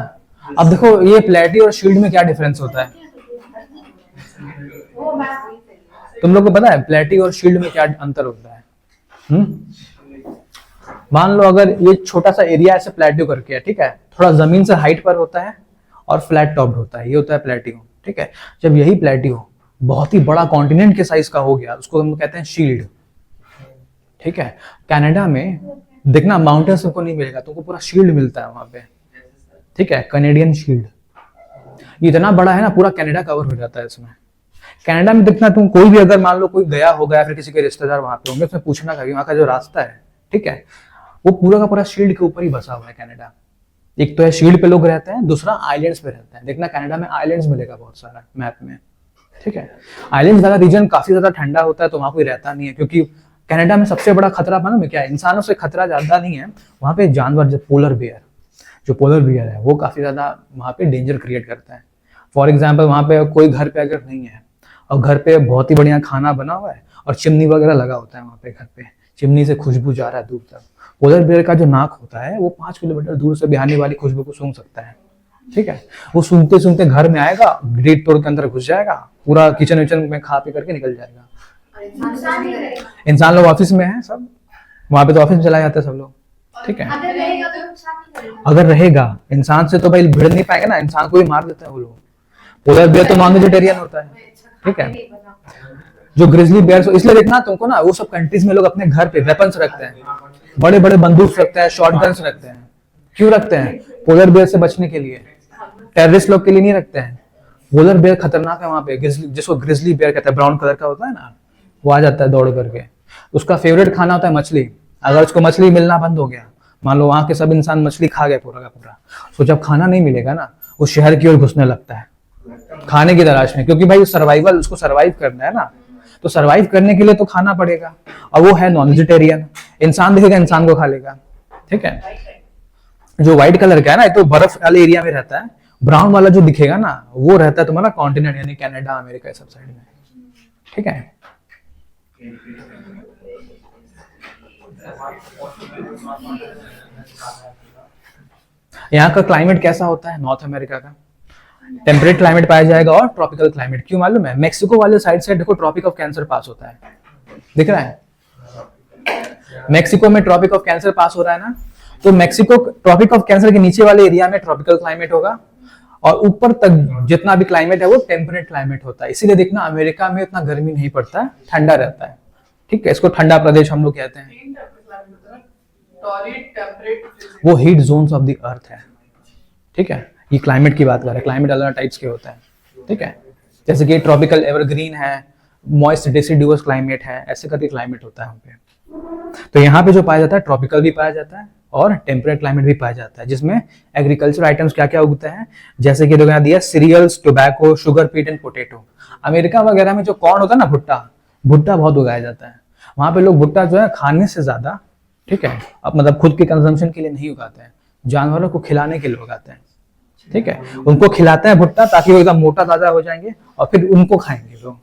अब देखो ये प्लेट्यू और शील्ड में क्या डिफरेंस होता है, तुम लोग को पता है प्लेट्यू और शील्ड में क्या अंतर होता है? मान लो अगर ये छोटा सा एरिया ऐसे प्लेट्यू करके है, ठीक है, थोड़ा जमीन से हाइट पर होता है और फ्लैट टॉप्ड होता है, ये होता है प्लेट्यू, ठीक है। जब यही प्लेट्यू बहुत ही बड़ा कॉन्टिनेंट के साइज का हो गया, उसको हम कहते हैं शील्ड, ठीक है। कनाडा में देखना माउंटेन्स तुमको नहीं मिलेगा, तुमको पूरा शील्ड मिलता है वहां पे, ठीक है, कैनेडियन शील्ड। इतना बड़ा है ना, पूरा कनाडा कवर हो जाता है इसमें। कनाडा में देखना तुम कोई भी अगर मान लो कोई गया होगा या फिर किसी के रिश्तेदार वहां पे होंगे, उसमें पूछना कभी वहां का जो रास्ता है, ठीक है, वो पूरा का पूरा शील्ड के ऊपर ही बसा हुआ है कनाडा। एक तो है शील्ड पे लोग रहते हैं, दूसरा आइलैंड्स पे रहते हैं। देखना कनाडा में आइलैंड्स मिलेगा बहुत सारा मैप में, ठीक है। आइलैंड्स वाला रीजन काफी ज्यादा ठंडा होता है, तो वहां कोई रहता नहीं है, क्योंकि कनाडा में सबसे बड़ा खतरा मालूम है क्या है? इंसानों से खतरा ज्यादा नहीं है वहां पे, जानवर जो पोलर बियर, जो पोलर बियर है वो काफी ज्यादा वहां पे डेंजर क्रिएट करता है। फॉर एग्जाम्पल वहां पे कोई घर पे अगर नहीं है और घर पे बहुत ही बढ़िया खाना बना हुआ है और चिमनी वगैरह लगा होता है वहां पे, घर पे चिमनी से खुशबू जा रहा है दूर तक, पोलर बियर का जो नाक होता है वो 5 किलोमीटर दूर से बिहारने वाली खुशबू को सूंघ सकता है, ठीक है। वो सूंघते सूंघते घर में आएगा, ग्रेट तोड़ के अंदर घुस जाएगा, पूरा किचन विचन में खा पी करके निकल जाएगा। इंसान लोग ऑफिस में है सब, वहां पे तो ऑफिस में चला जाता है सब लोग, ठीक है। अगर रहेगा इंसान से तो भाई भिड़ नहीं पाएगा ना, इंसान को भी मार देता है वो लोग। पोलर बियर तो नॉन वेजिटेरियन होता है, ठीक है। जो ग्रिजली बियर, इसलिए देखना तुमको ना, वो सब कंट्रीज में लोग अपने घर पे वेपन्स रखते हैं, बड़े बड़े बंदूक रखते हैं, शॉर्ट गन्स रखते हैं। क्यों रखते हैं? पोलर बियर से बचने के लिए, टेररिस्ट लोग के लिए नहीं रखते हैं। पोलर बियर खतरनाक है वहां पे, जिसको ग्रिजली बियर कहते हैं, ब्राउन कलर का होता है ना, वो आ जाता है दौड़ करके। उसका फेवरेट खाना होता है मछली। अगर उसको मछली मिलना बंद हो गया, मान लो वहां के सब इंसान मछली खा गए पूरा का पूरा, तो जब खाना नहीं मिलेगा ना, वो शहर की ओर घुसने लगता है खाने की तलाश में, क्योंकि भाई सर्वाइवल, उसको सर्वाइव करना है ना, तो सर्वाइव करने के लिए तो खाना पड़ेगा। और वो है नॉन वेजिटेरियन, इंसान दिखेगा इंसान को खा लेगा, ठीक है। जो व्हाइट कलर का है ना, ये तो बर्फ वाले एरिया में रहता है। ब्राउन वाला जो दिखेगा ना, वो रहता है तुम्हारा कॉन्टिनेंट, यानी कनाडा, अमेरिका, सब साइड में, ठीक है। यहाँ का क्लाइमेट कैसा होता है नॉर्थ अमेरिका का? टेम्परेट क्लाइमेट पाया जाएगा और ट्रॉपिकल क्लाइमेट। क्यों मालूम है? मेक्सिको वाले साइड से देखो ट्रॉपिक ऑफ कैंसर पास होता है, दिख रहा है? मेक्सिको में ट्रॉपिक ऑफ कैंसर पास हो रहा है ना, तो मेक्सिको ट्रॉपिक ऑफ कैंसर के नीचे वाले एरिया में ट्रॉपिकल क्लाइमेट होगा और ऊपर तक जितना भी क्लाइमेट है वो टेम्परेट क्लाइमेट होता है। इसीलिए देखना अमेरिका में उतना गर्मी नहीं पड़ता है, ठंडा रहता है। ठीक है, इसको ठंडा प्रदेश हम लोग कहते हैं। वो heat zones of the earth है। ठीक है, ये क्लाइमेट की बात कर रहे हैं, क्लाइमेट अलग टाइप्स के होते हैं। ठीक है, जैसे कि ट्रॉपिकल एवरग्रीन है, मॉइस्ट डेसिडुअस क्लाइमेट है, ऐसे करके क्लाइमेट होता है वहाँ पे। तो यहाँ पे जो पाया जाता है ट्रॉपिकल भी पाया जाता है और टेम्परेट क्लाइमेट भी पाया जाता है, जिसमें एग्रीकल्चर आइटम्स क्या क्या उगते हैं, जैसे कि देखो यहाँ दिया सीरियल्स, टोबैको, शुगर पीट एंड पोटैटो। अमेरिका वगैरह में जो कॉर्न होता है ना, भुट्टा बहुत उगाया जाता है वहां पे। लोग भुट्टा जो है खाने से ज्यादा, ठीक है, अब मतलब खुद के कंजम्पशन के लिए नहीं उगाते हैं, जानवरों को खिलाने के लिए उगाते हैं। ठीक है, उनको खिलाते हैं भुट्टा ताकि वो एकदम मोटा ताजा हो जाएंगे और फिर उनको खाएंगे लोग।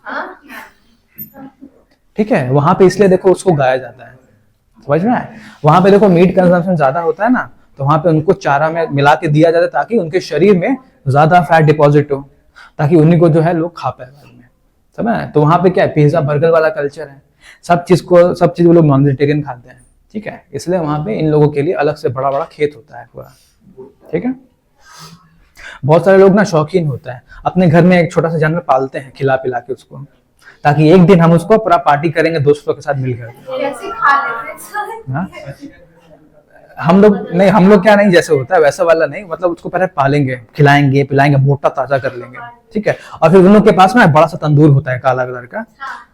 ठीक है, वहां पे इसलिए देखो उसको उगाया जाता है, समझ में आए? वहां पे देखो मीट कंजम्पशन ज्यादा होता है ना, तो वहां पे उनको चारा में मिला के दिया जाता है ताकि उनके शरीर में ज्यादा फैट डिपॉजिट हो, ताकि उन्हीं को जो है लोग खा पाए बाद में, समझ में? तो वहां पे क्या है, पिज्जा बर्गर वाला कल्चर है, सब चीज वो लोग नॉन वेजिटेरियन खाते हैं। ठीक है, इसलिए वहां पे इन लोगों के लिए अलग से बड़ा बड़ा खेत होता है पूरा। ठीक है, बहुत सारे लोग ना शौकीन होता है, अपने घर में एक छोटा सा जानवर पालते हैं खिला पिला के उसको, ताकि एक दिन हम उसको पूरा पार्टी करेंगे दोस्तों के साथ मिलकर। कैसे खा लेते हैं? हाँ? हम लोग क्या नहीं जैसे होता है वैसा वाला नहीं, मतलब उसको पहले पालेंगे, खिलाएंगे पिलाएंगे, मोटा ताजा कर लेंगे। ठीक है, और फिर उन लोग के पास में बड़ा सा तंदूर होता है काला कलर का,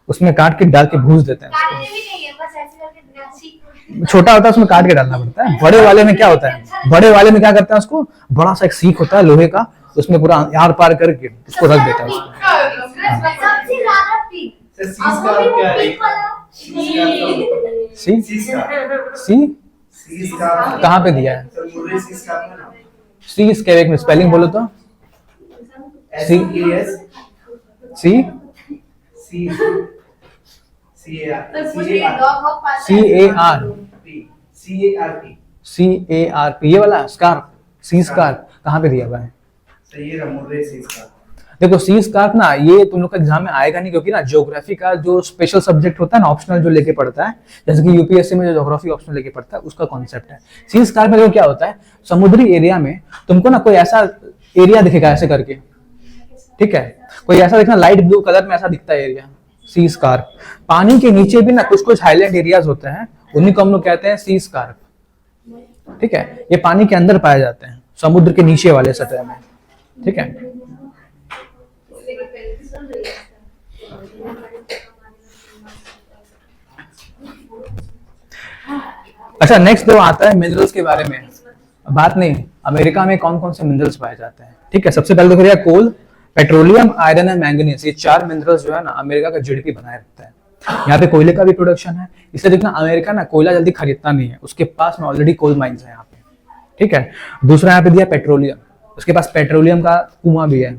उसमें काट के डाल के भूज देते हैं काटने भी नहीं है, बस ऐसे करके सीख। छोटा होता है उसमें काट के डालना पड़ता है। बड़े वाले में क्या होता है, बड़े वाले में क्या करते हैं, उसको बड़ा सा एक सीख होता है लोहे का, उसमें पूरा यार पार करके उसको रख देता है उसको। सबसे ज्यादा पीक सी कहाँ पे दिया है? सी स्केवेक में स्पेलिंग बोलो तो। सी सी CARP ये वाला स्कार्प, सी स्कार्प कहाँ पे दिया हुआ है? देखो सी स्कार्प ना, ये तुम लोग का एग्जाम में आएगा नहीं, क्योंकि ना ज्योग्राफी का जो स्पेशल सब्जेक्ट होता है ना, ऑप्शनल जो लेके पढ़ता है, जैसे कि यूपीएससी में जो ज्योग्राफी ऑप्शनल लेके पढ़ता है, उसका कॉन्सेप्ट है। सी स्कार्प में जो क्या होता है, समुद्री एरिया में तुमको ना कोई ऐसा एरिया दिखेगा ऐसे करके, ठीक है, कोई ऐसा दिखना लाइट ब्लू कलर में ऐसा दिखता है एरिया, सी स्कार्प। पानी के नीचे भी ना कुछ कुछ हाईलैंड एरियाज होते हैं, उन्हीं को हम लोग कहते हैं सी स्कार्प। ठीक है, ये पानी के अंदर पाए जाते हैं, समुद्र के नीचे वाले सतह में। ठीक है, अच्छा नेक्स्ट जो आता है मिनरल्स के बारे में बात नहीं, अमेरिका में कौन कौन से मिनरल्स पाए जाते हैं। ठीक है, सबसे पहले देखो कोल, पेट्रोलियम, आयरन एंड मैंगनीज, ये चार मिनरल्स जो है ना अमेरिका का जीडीपी बनाए रखता है। यहाँ पे कोयले का भी प्रोडक्शन है, इसलिए देखना अमेरिका ना कोयला जल्दी खरीदता नहीं है, उसके पास में ऑलरेडी कोल माइंस है यहाँ पे। ठीक है, दूसरा यहाँ पे दिया पेट्रोलियम, उसके पास पेट्रोलियम का कुआं भी है।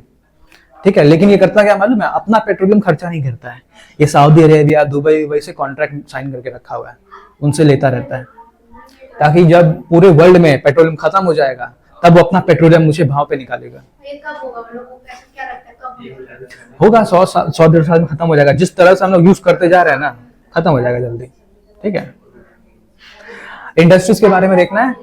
ठीक है, लेकिन ये करता क्या मालूम है, अपना पेट्रोलियम खर्चा नहीं करता है, ये सऊदी अरेबिया दुबई से कॉन्ट्रैक्ट साइन करके रखा हुआ है, उनसे लेता रहता है, ताकि जब पूरे वर्ल्ड में पेट्रोलियम खत्म हो जाएगा तब वो अपना पेट्रोलियम मुझे भाव पे निकालेगा। होगा 100-150 साल में खत्म हो जाएगा, जिस तरह से हम लोग यूज करते जा रहे हैं ना, खत्म हो जाएगा जल्दी। ठीक है, इंडस्ट्रीज के बारे में देखना है,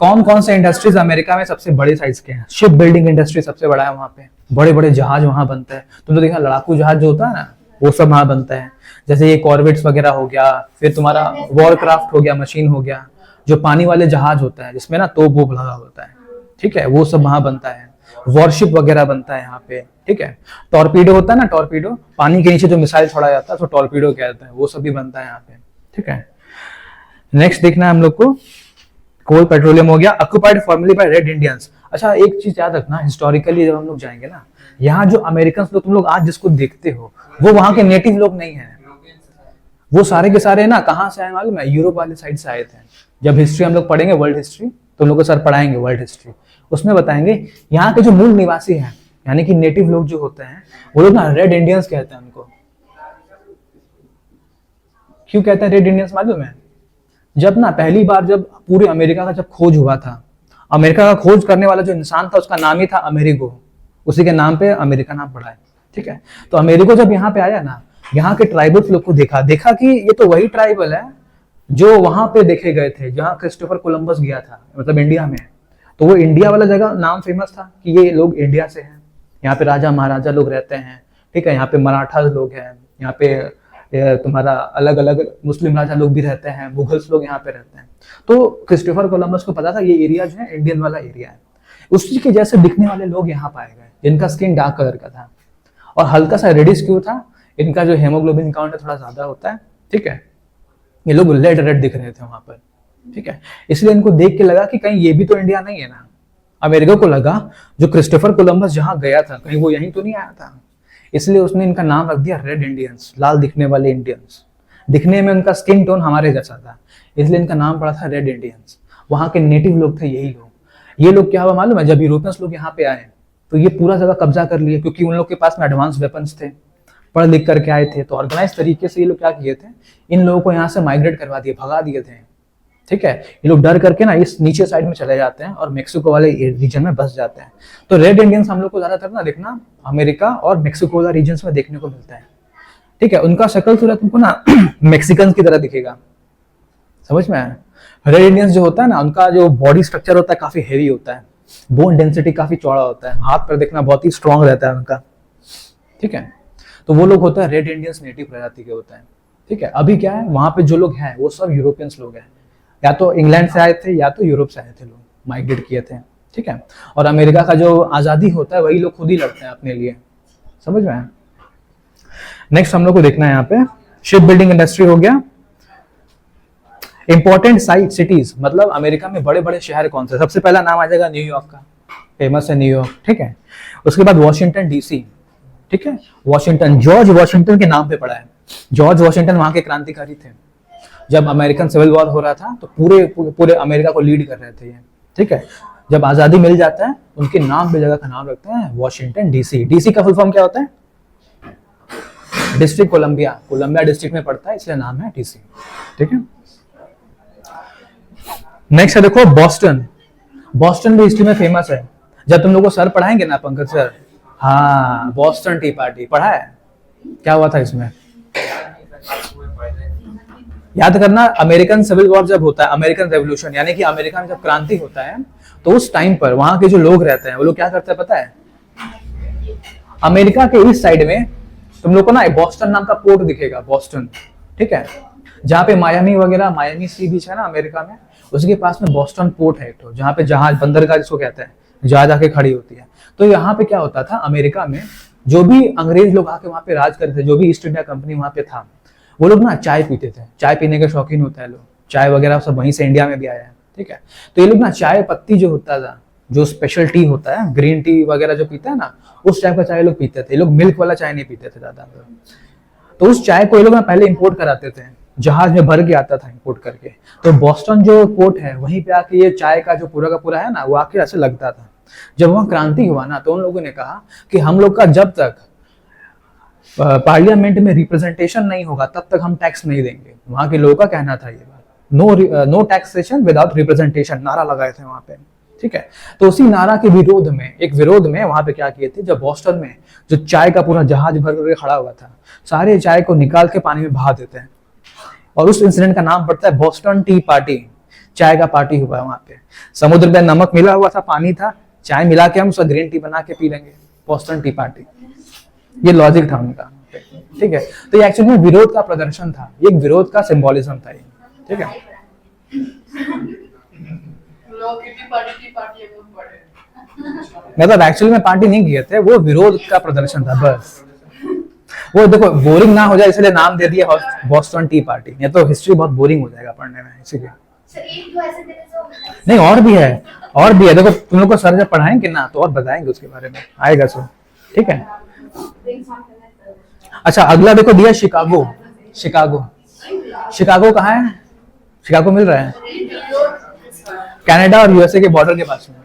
कौन कौन से इंडस्ट्रीज अमेरिका में सबसे बड़े साइज के हैं। शिप बिल्डिंग इंडस्ट्री सबसे बड़ा है वहां पे, बड़े बड़े जहाज वहां बनते हैं। तुम तो देखा लड़ाकू जहाज जो होता है ना, वो सब वहां बनता है, जैसे ये कॉर्वेट्स वगैरह हो गया, फिर तुम्हारा वॉरक्राफ्ट हो गया, मशीन हो गया, जो पानी वाले जहाज होता है जिसमें ना तोप वोप लगा होता है। ठीक है, वो सब वहां बनता है, वॉरशिप वगैरह बनता है यहाँ पे। ठीक है, टॉर्पीडो होता है ना, टॉर्पीडो पानी के नीचे जो मिसाइल छोड़ा जाता है तो टॉर्पीडो कहते हैं, वो सब भी बनता है यहाँ पे। ठीक है, नेक्स्ट देखना है हम लोग को, कोल पेट्रोलियम हो गया, occupied formerly by red Indians. अच्छा एक चीज याद रखना, हिस्टोरिकली जब हम लोग जाएंगे ना, यहाँ जो अमेरिकन लोग तुम लोग आज जिसको देखते हो वो वहां के नेटिव लोग नहीं है, वो सारे के सारे ना कहाँ से आए मालूम है, यूरोप वाले साइड से आए थे। जब हिस्ट्री हम लोग पढ़ेंगे वर्ल्ड हिस्ट्री, तो लोग को सर पढ़ाएंगे वर्ल्ड हिस्ट्री, उसमें बताएंगे यहाँ के जो मूल निवासी हैं, यानी कि नेटिव लोग जो होते हैं, वो लोग ना रेड इंडियंस कहते हैं उनको। क्यों कहते हैं रेड इंडियंस मालूम है? जब ना पहली बार जब पूरे अमेरिका का जब खोज हुआ था, अमेरिका का खोज करने वाला जो इंसान था उसका नाम ही था अमेरिगो, उसी के नाम पे अमेरिका नाम पड़ा है। ठीक है, तो अमेरिगो जब यहाँ पे आया ना, यहाँ के ट्राइबल्स लोग को देखा कि ये तो वही ट्राइबल है जो वहां पे देखे गए थे जहाँ क्रिस्टोफर कोलंबस गया था, मतलब इंडिया में। तो वो इंडिया वाला जगह नाम फेमस था कि ये लोग इंडिया से हैं, यहाँ पे राजा महाराजा लोग रहते हैं। ठीक है, यहाँ पे मराठा लोग हैं, यहाँ पे तुम्हारा अलग अलग मुस्लिम राजा लोग भी रहते हैं, मुगल्स लोग यहाँ पे रहते हैं। तो क्रिस्टोफर कोलंबस को पता था ये एरिया जो है इंडियन वाला एरिया है। उसी के जैसे दिखने वाले लोग यहाँ पाए गए, जिनका स्किन डार्क कलर का था और हल्का सा रेडिश क्यों था, इनका जो हेमोग्लोबिन काउंट है थोड़ा ज्यादा होता है। ठीक है, ये लोग रेड दिख रहे थे वहां पर। ठीक है, इसलिए इनको देख के लगा कि कहीं ये भी तो इंडिया नहीं है ना। अमेरिका को लगा जो क्रिस्टोफर कोलंबस जहां गया था कहीं वो यहीं तो नहीं आया था, इसलिए उसने इनका नाम रख दिया रेड इंडियंस, लाल दिखने वाले इंडियंस। दिखने में उनका स्किन टोन हमारे जैसा था, इसलिए इनका नाम पड़ा था रेड इंडियंस। वहां के नेटिव लोग थे यही लोग। ये लोग क्या हुआ मालूम है, जब यूरोपियंस लोग यहाँ पे आए तो ये पूरा जगह कब्जा कर लिए, क्योंकि उन लोग के पास में एडवांस वेपन्स थे, पढ़ लिख करके आए थे। तो ऑर्गेनाइज तरीके से ये लोग क्या किए थे, इन लोगों को यहाँ से माइग्रेट करवा दिए, भगा दिए थे। ठीक है, ये लोग डर करके ना इस नीचे साइड में चले जाते हैं और मेक्सिको वाले रीजन में बस जाते हैं। तो रेड इंडियंस हम लोग को ज्यादातर ना देखना अमेरिका और मेक्सिको वाला रीजन में देखने को मिलता है। ठीक है, उनका शक्ल सूरत तुमको ना मैक्सिकन की तरह दिखेगा, समझ में आया। रेड इंडियंस जो होता है ना, उनका जो बॉडी स्ट्रक्चर होता है काफी हेवी होता है, बोन डेंसिटी काफी चौड़ा होता है, हाथ पर देखना बहुत ही स्ट्रांग रहता है उनका। ठीक है, तो वो लोग होते हैं रेड इंडियंस, नेटिव प्रजाति के होते हैं। ठीक है, अभी क्या है वहां पे जो लोग हैं वो सब यूरोपियंस लोग हैं, या तो इंग्लैंड से आए थे या तो यूरोप से आए थे, लोग माइग्रेट किए थे। ठीक है, और अमेरिका का जो आजादी होता है वही लोग खुद ही लड़ते हैं अपने लिए, समझ में आया। नेक्स्ट हम लोग को देखना है यहाँ पे शिप बिल्डिंग इंडस्ट्री हो गया। इंपॉर्टेंट साइट सिटीज, मतलब अमेरिका में बड़े बड़े शहर कौन से, सबसे पहला नाम आ जाएगा न्यूयॉर्क का, फेमस है न्यूयॉर्क। ठीक है, उसके बाद वॉशिंगटन डीसी। ठीक है, वॉशिंगटन जॉर्ज वॉशिंगटन के नाम पे पड़ा है। जॉर्ज वॉशिंगटन वहां के क्रांतिकारी थे, जब अमेरिकन सिविल वॉर हो रहा था तो पूरे अमेरिका को लीड कर रहे थे ये। ठीक है, जब आजादी मिल जाता है उनके नाम पे जगह का नाम रखते हैं वॉशिंगटन डीसी। डीसी का फुल फॉर्म क्या होता है, डिस्ट्रिक्ट कोलंबिया, कोलंबिया डिस्ट्रिक्ट में पड़ता है इसलिए नाम है डीसी। ठीक है, नेक्स्ट है देखो बॉस्टन। बॉस्टन भी हिस्ट्री में फेमस है। जब तुम लोग को सर पढ़ाएंगे ना पंकज सर, हाँ बॉस्टन टी पार्टी पढ़ा है, क्या हुआ था इसमें याद करना। अमेरिकन सिविल वॉर जब होता है, अमेरिकन रेवोल्यूशन यानी कि अमेरिका में जब क्रांति होता है, तो उस टाइम पर वहां के जो लोग रहते हैं वो लोग क्या करते हैं पता है, अमेरिका के इस साइड में तुम लोग को ना बॉस्टन नाम का पोर्ट दिखेगा, बॉस्टन। ठीक है, जहाँ पे मायामी वगैरह, मायामी सी बीच है ना अमेरिका में, उसके पास में बॉस्टन पोर्ट है, तो जहाँ पे जहाज बंदरगाह जिसको कहते हैं, जहाज आके खड़ी होती है। तो यहाँ पे क्या होता था, अमेरिका में जो भी अंग्रेज लोग आके वहाँ पे राज करते थे, जो भी ईस्ट इंडिया कंपनी वहाँ पे था, वो लोग ना चाय पीते थे, चाय पीने के शौकीन होता है लोग, चाय वगैरह सब वहीं से इंडिया में भी आया है। ठीक है, तो ये लोग ना चाय पत्ती जो होता था, जो स्पेशल टी होता है, ग्रीन टी वगैरह जो पीता है ना, उस टाइप का चाय लोग पीते थे। ये लोग मिल्क वाला चाय नहीं पीते थे ज्यादा। तो उस चाय को ये लोग ना पहले इंपोर्ट कराते थे, जहाज में भर के आता था इंपोर्ट करके। तो बॉस्टन जो पोर्ट है वहीं पे आके ये चाय का जो पूरा का पूरा है ना, वो आके ऐसे लगता था। जब वहां क्रांति हुआ ना, तो उन लोगों ने कहा कि हम लोग का जब तक पार्लियामेंट में रिप्रेजेंटेशन नहीं होगा तब तक हम टैक्स नहीं देंगे। वहां के लोगों का कहना था ये बात, नो टैक्सेशन विदाउट रिप्रेजेंटेशन, नारा लगाए थे वहां पे। ठीक है, तो उसी नारा के विरोध में वहां पे क्या किए थे, जब बॉस्टन में जो चाय का पूरा जहाज भर करके खड़ा हुआ था, सारे चाय को निकाल के पानी में बहा देते हैं, और उस इंसिडेंट का नाम पड़ता है बॉस्टन टी पार्टी। चाय का पार्टी हुआ है वहां पे, समुद्र में नमक मिला हुआ था, पानी था, चाय मिला के हम उसका ग्रीन टी बना के पी लेंगे, बॉस्टन टी पार्टी। ये लॉजिक था उनका। ठीक है, तो ये एक्चुअली में विरोध का प्रदर्शन था, एक विरोध का सिंबोलिज्म था ये। ठीक है, मतलब एक्चुअली में पार्टी नहीं किए थे, वो विरोध का प्रदर्शन था बस। वो देखो बोरिंग ना हो जाए इसलिए नाम दे दिया बॉस्टन टी पार्टी, नहीं तो हिस्ट्री बहुत बोरिंग हो जाएगा पढ़ने में, इसीलिए। नहीं और भी है, और भी है, देखो तुम लोग को सर जब पढ़ाएंगे ना तो और बताएंगे उसके बारे में, आएगा सो। ठीक है, अच्छा अगला देखो दिया शिकागो। शिकागो कहाँ है, शिकागो मिल रहा है कनाडा और यूएसए के बॉर्डर के पास में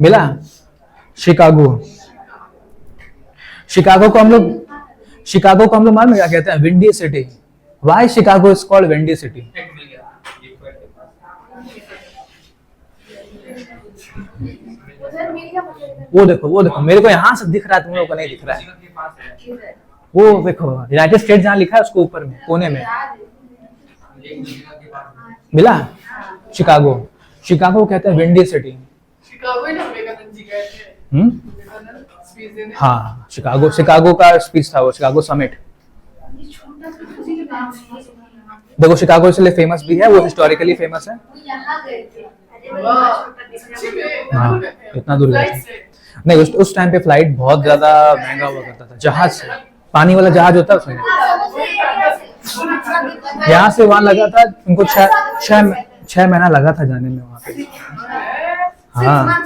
मिला। शिकागो को हम लोग मालूम क्या कहते हैं, windy city. Why Chicago is called windy city? उधर मिल गया मुझे। वो देखो मेरे को यहाँ से दिख रहा है, तुम लोगों को नहीं दिख रहा है। वो देखो यूनाइटेड स्टेट जहाँ लिखा है उसको ऊपर में कोने में मिला। शिकागो, शिकागो कहते हैं विंडी सिटी। शिकागो ही ना विवेकानंद जी गए थे। विवेकानंद स्पीच देने। हाँ शिकागो, शिकागो का स्पीच था वो, शिकागो समिट। देखो शिकागो इसलिए फेमस भी है, वो हिस्टोरिकली फेमस है। यहाँ गए थे। वाह, सच्ची में हाँ दूर गए थे। इतना दूर गए फ्लाइट थे। से। नहीं उस टाइम पे फ्लाइट बहुत ज्यादा महंगा हुआ करता था, जहाज से, पानी वाला जहाज होता है उसमें। यहाँ से वहां लगा था उनको 6 महीना लगा था जाने में वहां पे। हाँ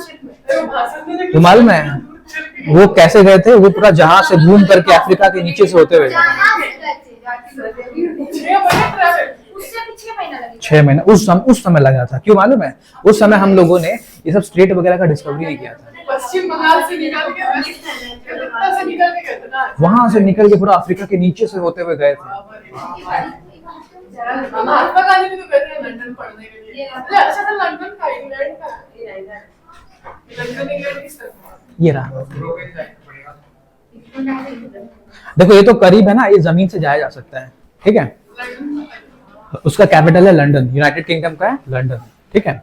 तो भाषण देने के तो मालूम है वो कैसे गए थे, वो पूरा जहाज से घूम करके अफ्रीका के नीचे से होते हुए गए। 6 महीने ट्रैवल। उससे भी 6 महीना लगे। 6 महीना उस समय लगा था। क्यों मालूम है? उस समय हम लोगों ने ये सब स्टेट वगैरह का डिस्कवरी नहीं किया था। पश्चिम बंगाल से निकाल के कलकत्ता से निकाल के गए थे ना। वहां से निकल के पूरा अफ्रीका के नीचे से होते हुए गए थे। महात्मा गांधी भी तो गए थे लंदन पढ़ने के लिए। अच्छा था लंदन का, इंग्लैंड का। लंदन इंग्लैंड किस तरफ? ये रहा, देखो ये तो करीब है ना, ये जमीन से जाया जा सकता है, ठीक है। उसका कैपिटल है लंदन, यूनाइटेड किंगडम का है लंदन, ठीक है।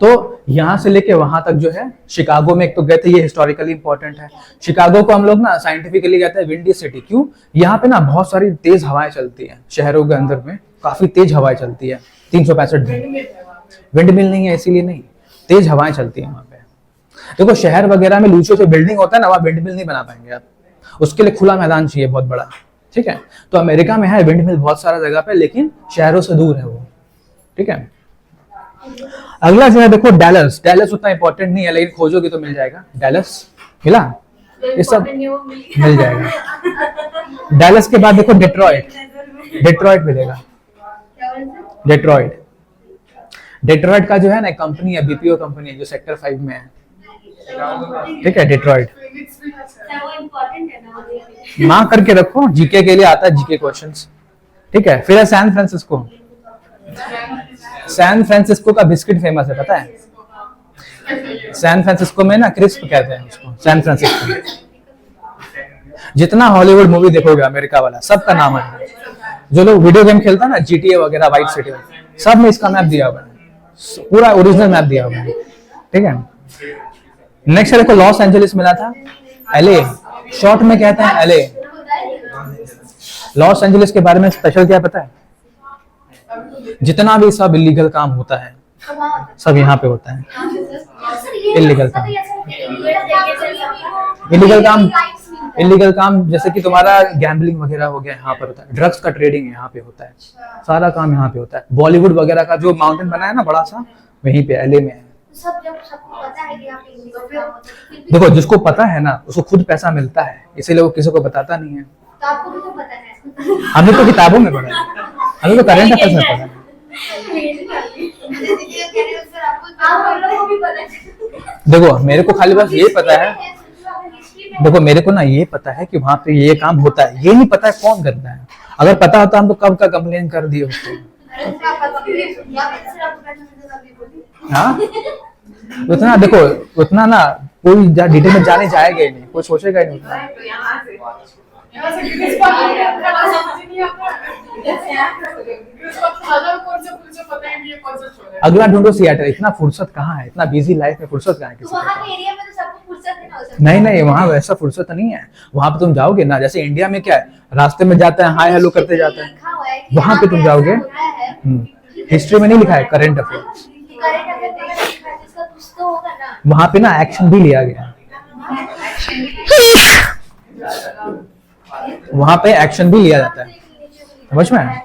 तो यहाँ से लेके वहां तक जो है, शिकागो में एक तो गए थे, ये हिस्टोरिकली इंपॉर्टेंट है। शिकागो को हम लोग ना साइंटिफिकली कहते हैं विंडी सिटी। क्यों? यहाँ पे ना बहुत सारी तेज हवाएं चलती हैं, शहरों के अंदर में काफी तेज हवाएं चलती है। 365 दिन विंड मिल नहीं है इसीलिए नहीं, तेज हवाएं चलती है वहां पे। देखो शहर वगैरह में ऊंचे बिल्डिंग होता है ना, वहाँ विंड मिल नहीं बना पाएंगे आप, उसके लिए खुला मैदान चाहिए बहुत बड़ा, ठीक है। तो अमेरिका में है विंड मिल बहुत सारा जगह पे, लेकिन शहरों से दूर है वो, ठीक है। अगला जो है देखो डैलस। डैलस उतना इंपॉर्टेंट नहीं है, लेकिन खोजोगे तो मिल जाएगा। डैलस मिला, ये सब मिल जाएगा। डैलस के बाद देखो डेट्रॉइट, डेट्रॉइट मिलेगा। डेट्रॉइट, डेट्रॉइट का जो है ना कंपनी है, बीपीओ कंपनी है जो सेक्टर 5 में है, ठीक है। डेट्रॉइट वो इम्पोर्टेंट है ना। माँ करके रखो, जीके के लिए आता है जीके क्वेश्चंस, ठीक है। फिर है सैन फ्रांसिस्को। सैन फ्रांसिस्को का बिस्किट फेमस है, पता है? सैन फ्रांसिस्को में ना क्रिस्प कहते हैं उसको, सैन फ्रांसिस्को। जितना हॉलीवुड मूवी देखोगे अमेरिका वाला, सबका नाम है। जो लोग वीडियो गेम खेलता है ना, GTA वगैरह, वाइट सिटी, सब में इसका मैप दिया हुआ है, पूरा ओरिजिनल मैप दिया हुआ है, ठीक है। नेक्स्ट देखो लॉस एंजलिस मिला था, LA, शॉर्ट में कहते हैं LA। लॉस एंजलिस के बारे में स्पेशल क्या पता है? जितना भी सब इलीगल काम होता है सब यहाँ पे होता है। इलीगल काम, इलीगल काम जैसे कि तुम्हारा गैम्बलिंग वगैरह हो गया, यहाँ पर होता है। ड्रग्स का ट्रेडिंग यहाँ पे होता है, सारा काम यहाँ पे होता है। बॉलीवुड वगैरह का जो माउंटेन बना है ना बड़ा सा, वहीं पे LA में है। सबको पता है कि यहाँ पे illegal काम होता है। देखो जिसको पता है ना उसको खुद पैसा मिलता है, इसीलिए वो किसी को बताता नहीं है। तो आपको भी तो पता है। हमें तो किताबों में पढ़ा है, हमें तो करंट अफेयर्स में पढ़ा है। आप हम लोगों को भी पता है। देखो मेरे को खाली बस ये पता है, देखो मेरे को ना ये पता है कि वहां पे ये काम होता है, ये नहीं पता है कौन करता है। अगर पता होता हम तो कब का कंप्लेन कर दिए उसको। हाँ उतना देखो, उतना ना कोई डिटेल में जाने जाएगा ही नहीं, कोई सोचेगा ही नहीं उतना। यहाँ से किस बात को समझ नहीं आता। किस बात को ज्यादा कौन सा पुलिस पता ही नहीं है कौन सा चोर है। अगला ढूंढो सियाटल। इतना फुर्सत कहाँ है, इतना बिजी लाइफ में फुर्सत कहाँ है किसी वहाँ को? के एरिया में तो सबको फुर्सत है ना हो सकता नहीं नहीं, वहाँ वैसा फुर्सत नहीं है। वहां पे तुम जाओगे ना, जैसे इंडिया में क्या है, रास्ते में जाते हैं हाय हेलो करते जाते हैं, लिखा हुआ है कि वहाँ पे तुम जाओगे, हिस्ट्री में नहीं लिखा है करंट अफेयर, करंट अफेयर में लिखा है, जिसका कुछ तो होगा ना। वहां पे ना एक्शन भी लिया गया, वहां पे एक्शन भी लिया जाता है, समझ में?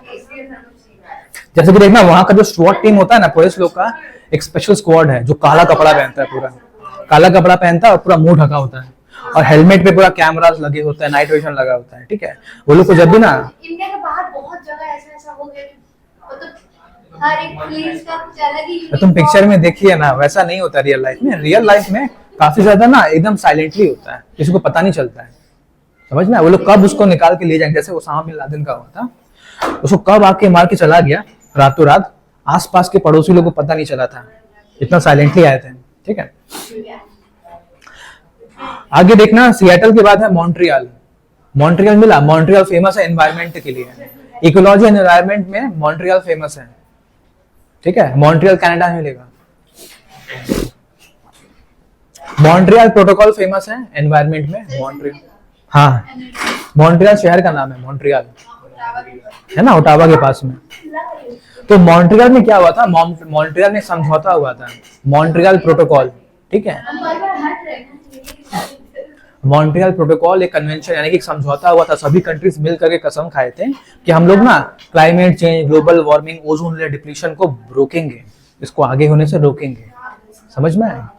जैसे कि देखना वहां का जो स्वॉट टीम होता है ना पुलिस लोग का, एक स्पेशल स्क्वाड है जो काला कपड़ा पहनता है, पूरा काला कपड़ा पहनता है और पूरा मुंह ढका होता है, और हेलमेट पे पूरा कैमरास लगे होता है, नाइट विजन लगा होता है, ठीक है। वो लोग को जब भी ना इंडिया के बाहर बहुत जगह ऐसा हो गया कि वो तो हर एक पुलिस का कुछ अलग ही तो तुम पिक्चर में देखिए ना, वैसा नहीं होता रियल लाइफ में। रियल लाइफ में काफी ज्यादा ना एकदम साइलेंटली होता है, किसी को पता नहीं चलता है, समझ में? वो लोग कब उसको निकाल के ले जाएंगे, जैसे ओसामा बिन लादेन का हुआ था, उसको कब आके मार के चला गया रातों रात, आसपास के पड़ोसी लोगों को पता नहीं चला था, इतना साइलेंटली आए थे, ठीक है। आगे देखना, सिएटल के बाद है मॉन्ट्रियल। मॉन्ट्रियल मिला, मॉन्ट्रियल फेमस है एनवायरनमेंट के लिए, इकोलॉजी एंड एनवायरनमेंट में मॉन्ट्रियल फेमस है, ठीक है। मॉन्ट्रियल कनाडा में मिलेगा। मॉन्ट्रियल प्रोटोकॉल फेमस है एनवायरनमेंट में, मॉन्ट्रियल, हाँ मॉन्ट्रियल शहर का नाम है, मॉन्ट्रियल है ना, ओटावा के पास में। तो मॉन्ट्रियल में क्या हुआ था, मॉन्ट्रियल में समझौता हुआ था, मॉन्ट्रियल प्रोटोकॉल, ठीक है। मॉन्ट्रियल प्रोटोकॉल एक कन्वेंशन यानी कि एक समझौता हुआ था, सभी कंट्रीज मिल करके कसम खाए थे कि हम लोग ना climate change, global warming, ozone layer depletion को रोकेंगे, इसको आगे होने से रोकेंगे। समझ में आया?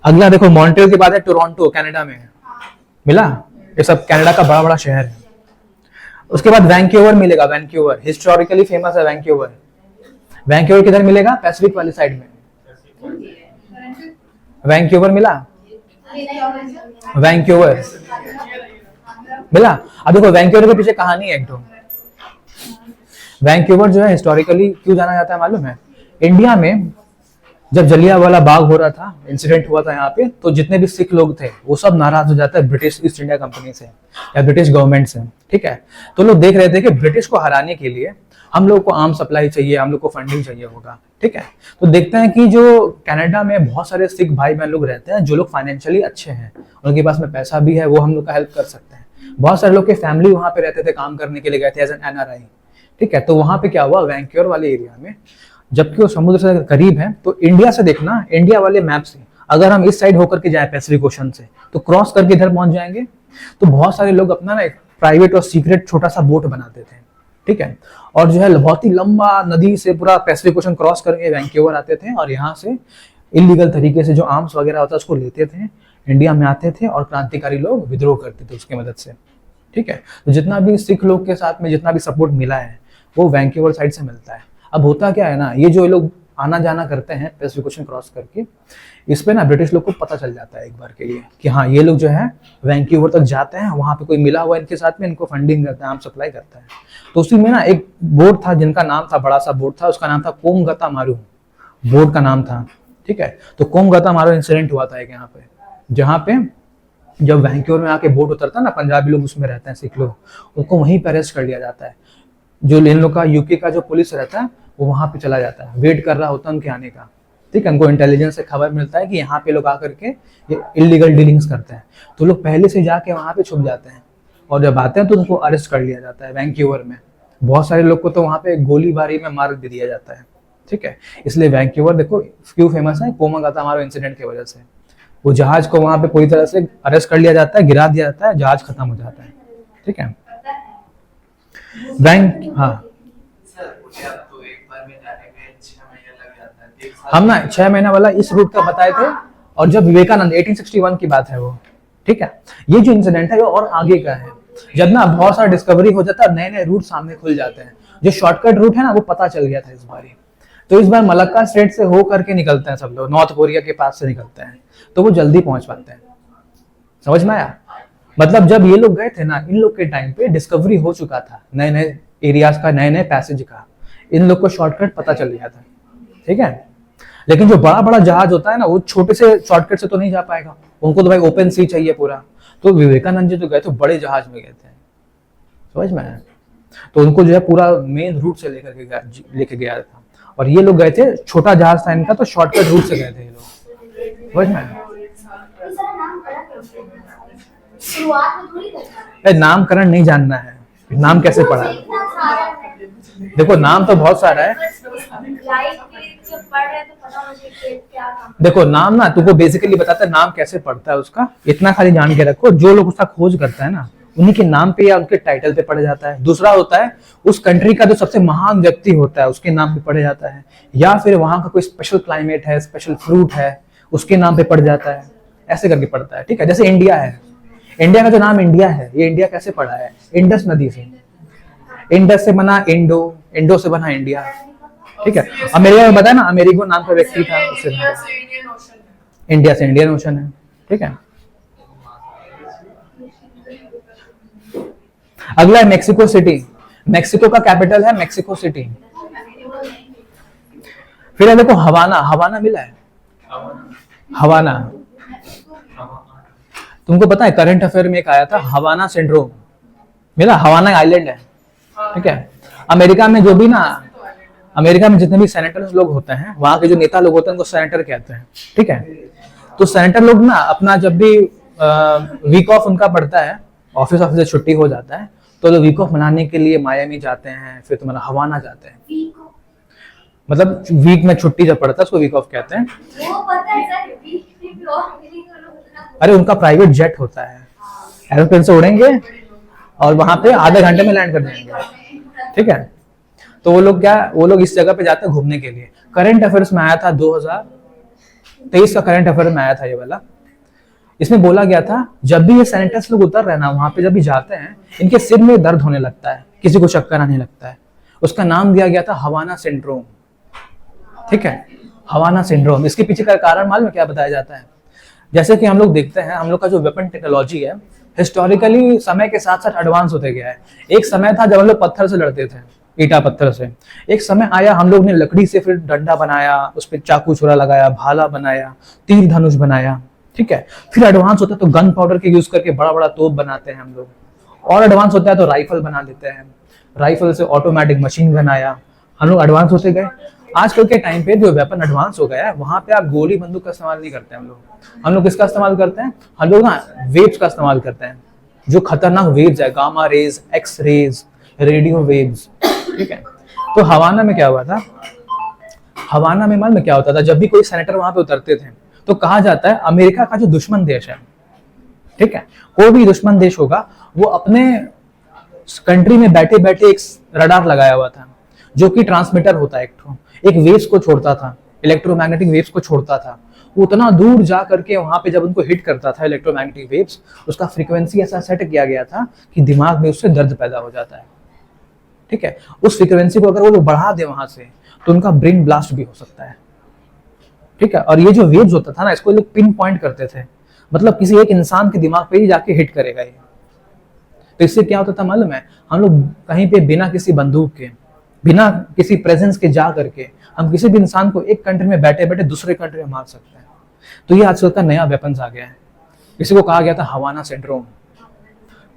अगला देखो, मॉन्ट्रियल के बाद है टोरंटो, कनाडा में मिला, ये सब कनाडा का बड़ा बड़ा शहर है। उसके बाद वैंकूवर मिलेगा, वैंकूवर हिस्टोरिकली फेमस है, वैंकूवर। वैंकूवर किधर मिलेगा, पैसिफिक वाली साइड में, वैंकूवर मिला, वैंकूवर मिला। अब देखो वैंकूवर के पीछे कहानी है एक तो, वैंकूवर जो है हिस्टोरिकली क्यों जाना जाता है मालूम है? इंडिया में जब जलियांवाला बाग हो रहा था, इंसिडेंट हुआ था यहाँ पे, तो जितने भी सिख लोग थे वो सब नाराज हो जाते हैं ब्रिटिश ईस्ट इंडिया कंपनी से या ब्रिटिश गवर्नमेंट से, ठीक है। तो लोग देख रहे थे कि ब्रिटिश को हराने के लिए हम लोग को आर्म सप्लाई चाहिए, हम लोग को फंडिंग चाहिए होगा, ठीक है। तो देखते हैं कि जो कनाडा में बहुत सारे सिख भाई बहन लोग रहते हैं जो लोग फाइनेंशियली अच्छे हैं, उनके पास में पैसा भी है, वो हम लोग का हेल्प कर सकते हैं। बहुत सारे लोग के फैमिली वहाँ पे रहते थे, काम करने के लिए गए थे एज एन NRI, ठीक है। तो वहाँ पे क्या हुआ, वैंकूवर वाले एरिया में, जबकि वो समुद्र से करीब है, तो इंडिया से देखना, इंडिया वाले मैप से अगर हम इस साइड होकर के जाए पैसिफिक ओशन से, तो क्रॉस करके इधर पहुंच जाएंगे। तो बहुत सारे लोग अपना ना एक प्राइवेट और सीक्रेट छोटा सा बोट बनाते थे, ठीक है, और जो है बहुत ही लंबा नदी से पूरा पैसिफिक ओशन क्रॉस करके वैंकूवर आते थे, और यहाँ से इलीगल तरीके से जो आर्म्स वगैरह होता है उसको लेते थे, इंडिया में आते थे और क्रांतिकारी लोग विद्रोह करते थे उसकी मदद से, ठीक है। तो जितना भी सिख लोग के साथ में जितना भी सपोर्ट मिला है वो वैंकूवर साइड से मिलता है। अब होता क्या है ना, ये जो लोग आना जाना करते हैं पैसिफिक ओशन क्रॉस करके, इस पे ना ब्रिटिश लोग को पता चल जाता है एक बार के लिए कि हाँ ये लोग जो है वैंकूवर तक जाते हैं, वहां पे कोई मिला हुआ इनके साथ में, इनको फंडिंग करता है, आर्म सप्लाई करता है। तो उसी में ना एक बोर्ड था जिनका नाम था, बड़ा सा बोर्ड था, उसका नाम था कोमगता मारू, बोर्ड का नाम था, ठीक है। तो कोमगता मारू इंसिडेंट हुआ था एक यहाँ पे, जहाँ पे जब वैंकूवर में आके बोट उतरता है ना, पंजाबी लोग उसमें रहते हैं, सिख लोग, उनको वहीं पे अरेस्ट कर लिया जाता है। जो इन लोग का यूके का जो पुलिस रहता है वो वहां पे चला जाता है, वेट कर रहा होता है उनके आने का, ठीक है। उनको इंटेलिजेंस से खबर मिलता है कि यहाँ पे लोग आकर के ये इलीगल डीलिंग्स करते हैं, तो लोग पहले से जाके वहां पे छुप जाते हैं, और जब आते हैं तो उनको अरेस्ट कर लिया जाता है वैंकूवर में। बहुत सारे लोग को तो वहां पे गोलीबारी में मार दे दिया जाता है, ठीक है। इसलिए वैंकूवर देखो क्यों फेमस है, कोमगता मारू इंसिडेंट की वजह से। वो जहाज को वहां पे पूरी तरह से अरेस्ट कर लिया जाता है, गिरा दिया जाता है, जहाज खत्म हो जाता है, ठीक है। बैंक, हाँ हम ना 6 महीना वाला इस रूट का बताए थे, और जब विवेकानंद 1861 की बात है वो, ठीक है। ये जो इंसिडेंट है वो और आगे का है, जब ना बहुत सारा डिस्कवरी हो जाता है, नए नए रूट सामने खुल जाते हैं। जो शॉर्टकट रूट है ना वो पता चल गया था इस बार ही। तो इस बार मलक्का स्ट्रेट से हो करके निकलते हैं सब लोग, नॉर्थ कोरिया के पास से निकलते हैं, तो वो जल्दी पहुंच पाते हैं। समझ में आया? मतलब जब ये लोग गए थे ना, इन लोग के टाइम पे डिस्कवरी हो चुका था नए नए एरियाज का, नए नए पैसेज का, इन लोग को शॉर्टकट पता चल गया था, ठीक है। लेकिन जो बड़ा बड़ा जहाज होता है ना, वो छोटे से शॉर्टकट से तो नहीं जा पाएगा, उनको तो भाई ओपन सी चाहिए पूरा। तो विवेकानंद जी जो गए थे बड़े जहाज में गए थे, समझ में आया? तो उनको जो है पूरा मेन रूट से लेके गया था, और ये लोग गए थे, छोटा जहाज था इनका, तो शॉर्टकट रूट से गए थे ये लोग, समझ में आया? नामकरण नहीं जानना है, नाम कैसे पढ़ा है? देखो नाम तो बहुत सारा है, देखो नाम ना तुमको बेसिकली बताता है नाम कैसे पढ़ता है उसका, इतना खाली जान के रखो। जो लोग उसका खोज करता है ना, उन्हीं के नाम पे या उनके टाइटल पे पढ़ा जाता है। दूसरा होता है उस कंट्री का जो सबसे महान व्यक्ति होता है उसके नाम पे पढ़ा जाता है, या फिर वहां का कोई स्पेशल क्लाइमेट है, स्पेशल फ्रूट है, उसके नाम पे पढ़ जाता है, ऐसे करके पढ़ता है, ठीक है। जैसे इंडिया है, इंडिया का जो नाम इंडिया है, ये इंडिया कैसे पढ़ा है? इंडस नदी से, इंडस से बना इंडो, इंडो से बना इंडिया, ठीक है। अमेरिका में बताया ना, अमेरिको नाम का व्यक्ति था, उससे इंडिया से इंडियन ओशन है, ठीक है। अगला है मेक्सिको सिटी। मेक्सिको का कैपिटल है मेक्सिको सिटी। फिर है देखो हवाना, हवाना मिला है, हवाना। तुमको पता है करंट अफेयर में एक आया था हवाना सिंड्रोम, मिला? हवाना आइलैंड है, ठीक है। अमेरिका में जो भी ना, अमेरिका में जितने भी सेनेटर्स लोग होते हैं, वहां के जो नेता लोग होते हैं उनको सेनेटर कहते हैं, ठीक है। तो सेनेटर लोग ना अपना जब भी वीक ऑफ उनका पड़ता है, ऑफिस से छुट्टी हो जाता है, तो लोग वीक ऑफ मनाने के लिए मायामी जाते हैं, फिर तुम्हारा हवाना जाते हैं। मतलब वीक में छुट्टी जब पड़ता है उसको वीक ऑफ कहते हैं। वो पता है सर, वीक ऑफ मिलने को लोग उतना अरे उनका प्राइवेट जेट होता है, एरोप्लेन से उड़ेंगे और वहां पे आधे घंटे में लैंड कर जाएंगे, ठीक है। तो वो लोग क्या, वो लोग इस जगह पे जाते हैं घूमने के लिए। करंट अफेयर्स में आया था 2023 का करंट अफेयर में आया था ये वाला। इसमें बोला गया था जब भी ये सेनेटर्स लोग उतर रहे हैं ना, वहां पे जब भी जाते हैं इनके सिर में दर्द होने लगता है, किसी को चक्कर आने लगता है। उसका नाम दिया गया था हवाना सिंड्रोम, ठीक है, हवाना सिंड्रोम। इसके पीछे का कारण मालूम है क्या बताया जाता है? जैसे कि हम लोग देखते हैं, हम लोग का जो वेपन टेक्नोलॉजी है हिस्टोरिकली समय के साथ साथ एडवांस होते गया है। एक समय था जब हम लोग पत्थर से लड़ते थे, ईटा पत्थर से। एक समय आया हम लोग ने लकड़ी से फिर डंडा बनाया, उस पर चाकू छुरा लगाया, भाला बनाया, तीर धनुष बनाया, ठीक है। फिर एडवांस होता है तो गन पाउडर के यूज करके बड़ा बड़ा तोप बनाते हैं हम लोग, और एडवांस होता है तो राइफल बना देते हैं, राइफल से ऑटोमेटिक मशीन गन आया, हम लोग एडवांस होते गए। आजकल के टाइम पे जो वेपन एडवांस हो गया है वहां पे आप गोली बंदूक का इस्तेमाल नहीं करते हम लोग किसका इस्तेमाल करते हैं? हम लोग ना वेव्स का इस्तेमाल करते हैं, जो खतरनाक वेव्स है, gamma rays, X rays, radio waves, ठीक है। तो हवाना में क्या हुआ था, हवाना में मालूम क्या होता था? जब भी कोई सेनेटर वहां पे उतरते थे तो कहा जाता है अमेरिका का जो दुश्मन देश है, ठीक है, कोई भी दुश्मन देश होगा वो अपने कंट्री में बैठे बैठे एक रडार लगाया हुआ था जो कि ट्रांसमीटर होता है, एक वेव्स को छोड़ता था, इलेक्ट्रोमैग्नेटिक वेव्स को छोड़ता था। वो उतना दूर जा करके वहां पे जब उनको हिट करता था इलेक्ट्रोमैग्नेटिक वेव्स, उसका फ्रीक्वेंसी ऐसा सेट किया गया था कि दिमाग में उससे दर्द पैदा हो जाता है, ठीक है। उस फ्रीक्वेंसी को अगर वो लोग बढ़ा दे वहां से तो उनका ब्रेन ब्लास्ट भी हो सकता है, ठीक है। और ये जो वेव्स होता था ना, इसको लोग पिन पॉइंट करते थे, मतलब किसी एक इंसान के दिमाग पे ही जाके हिट करेगा ये। तो इससे क्या होता था मालूम है? हम लोग कहीं पे बिना किसी बंदूक के, बिना किसी प्रेजेंस के जा करके हम किसी भी इंसान को एक कंट्री में बैठे बैठे दूसरे कंट्री में मार सकते हैं। तो ये आजकल का नया वेपन्स आ गया है, इसी को कहा गया था हवाना सिंड्रोम।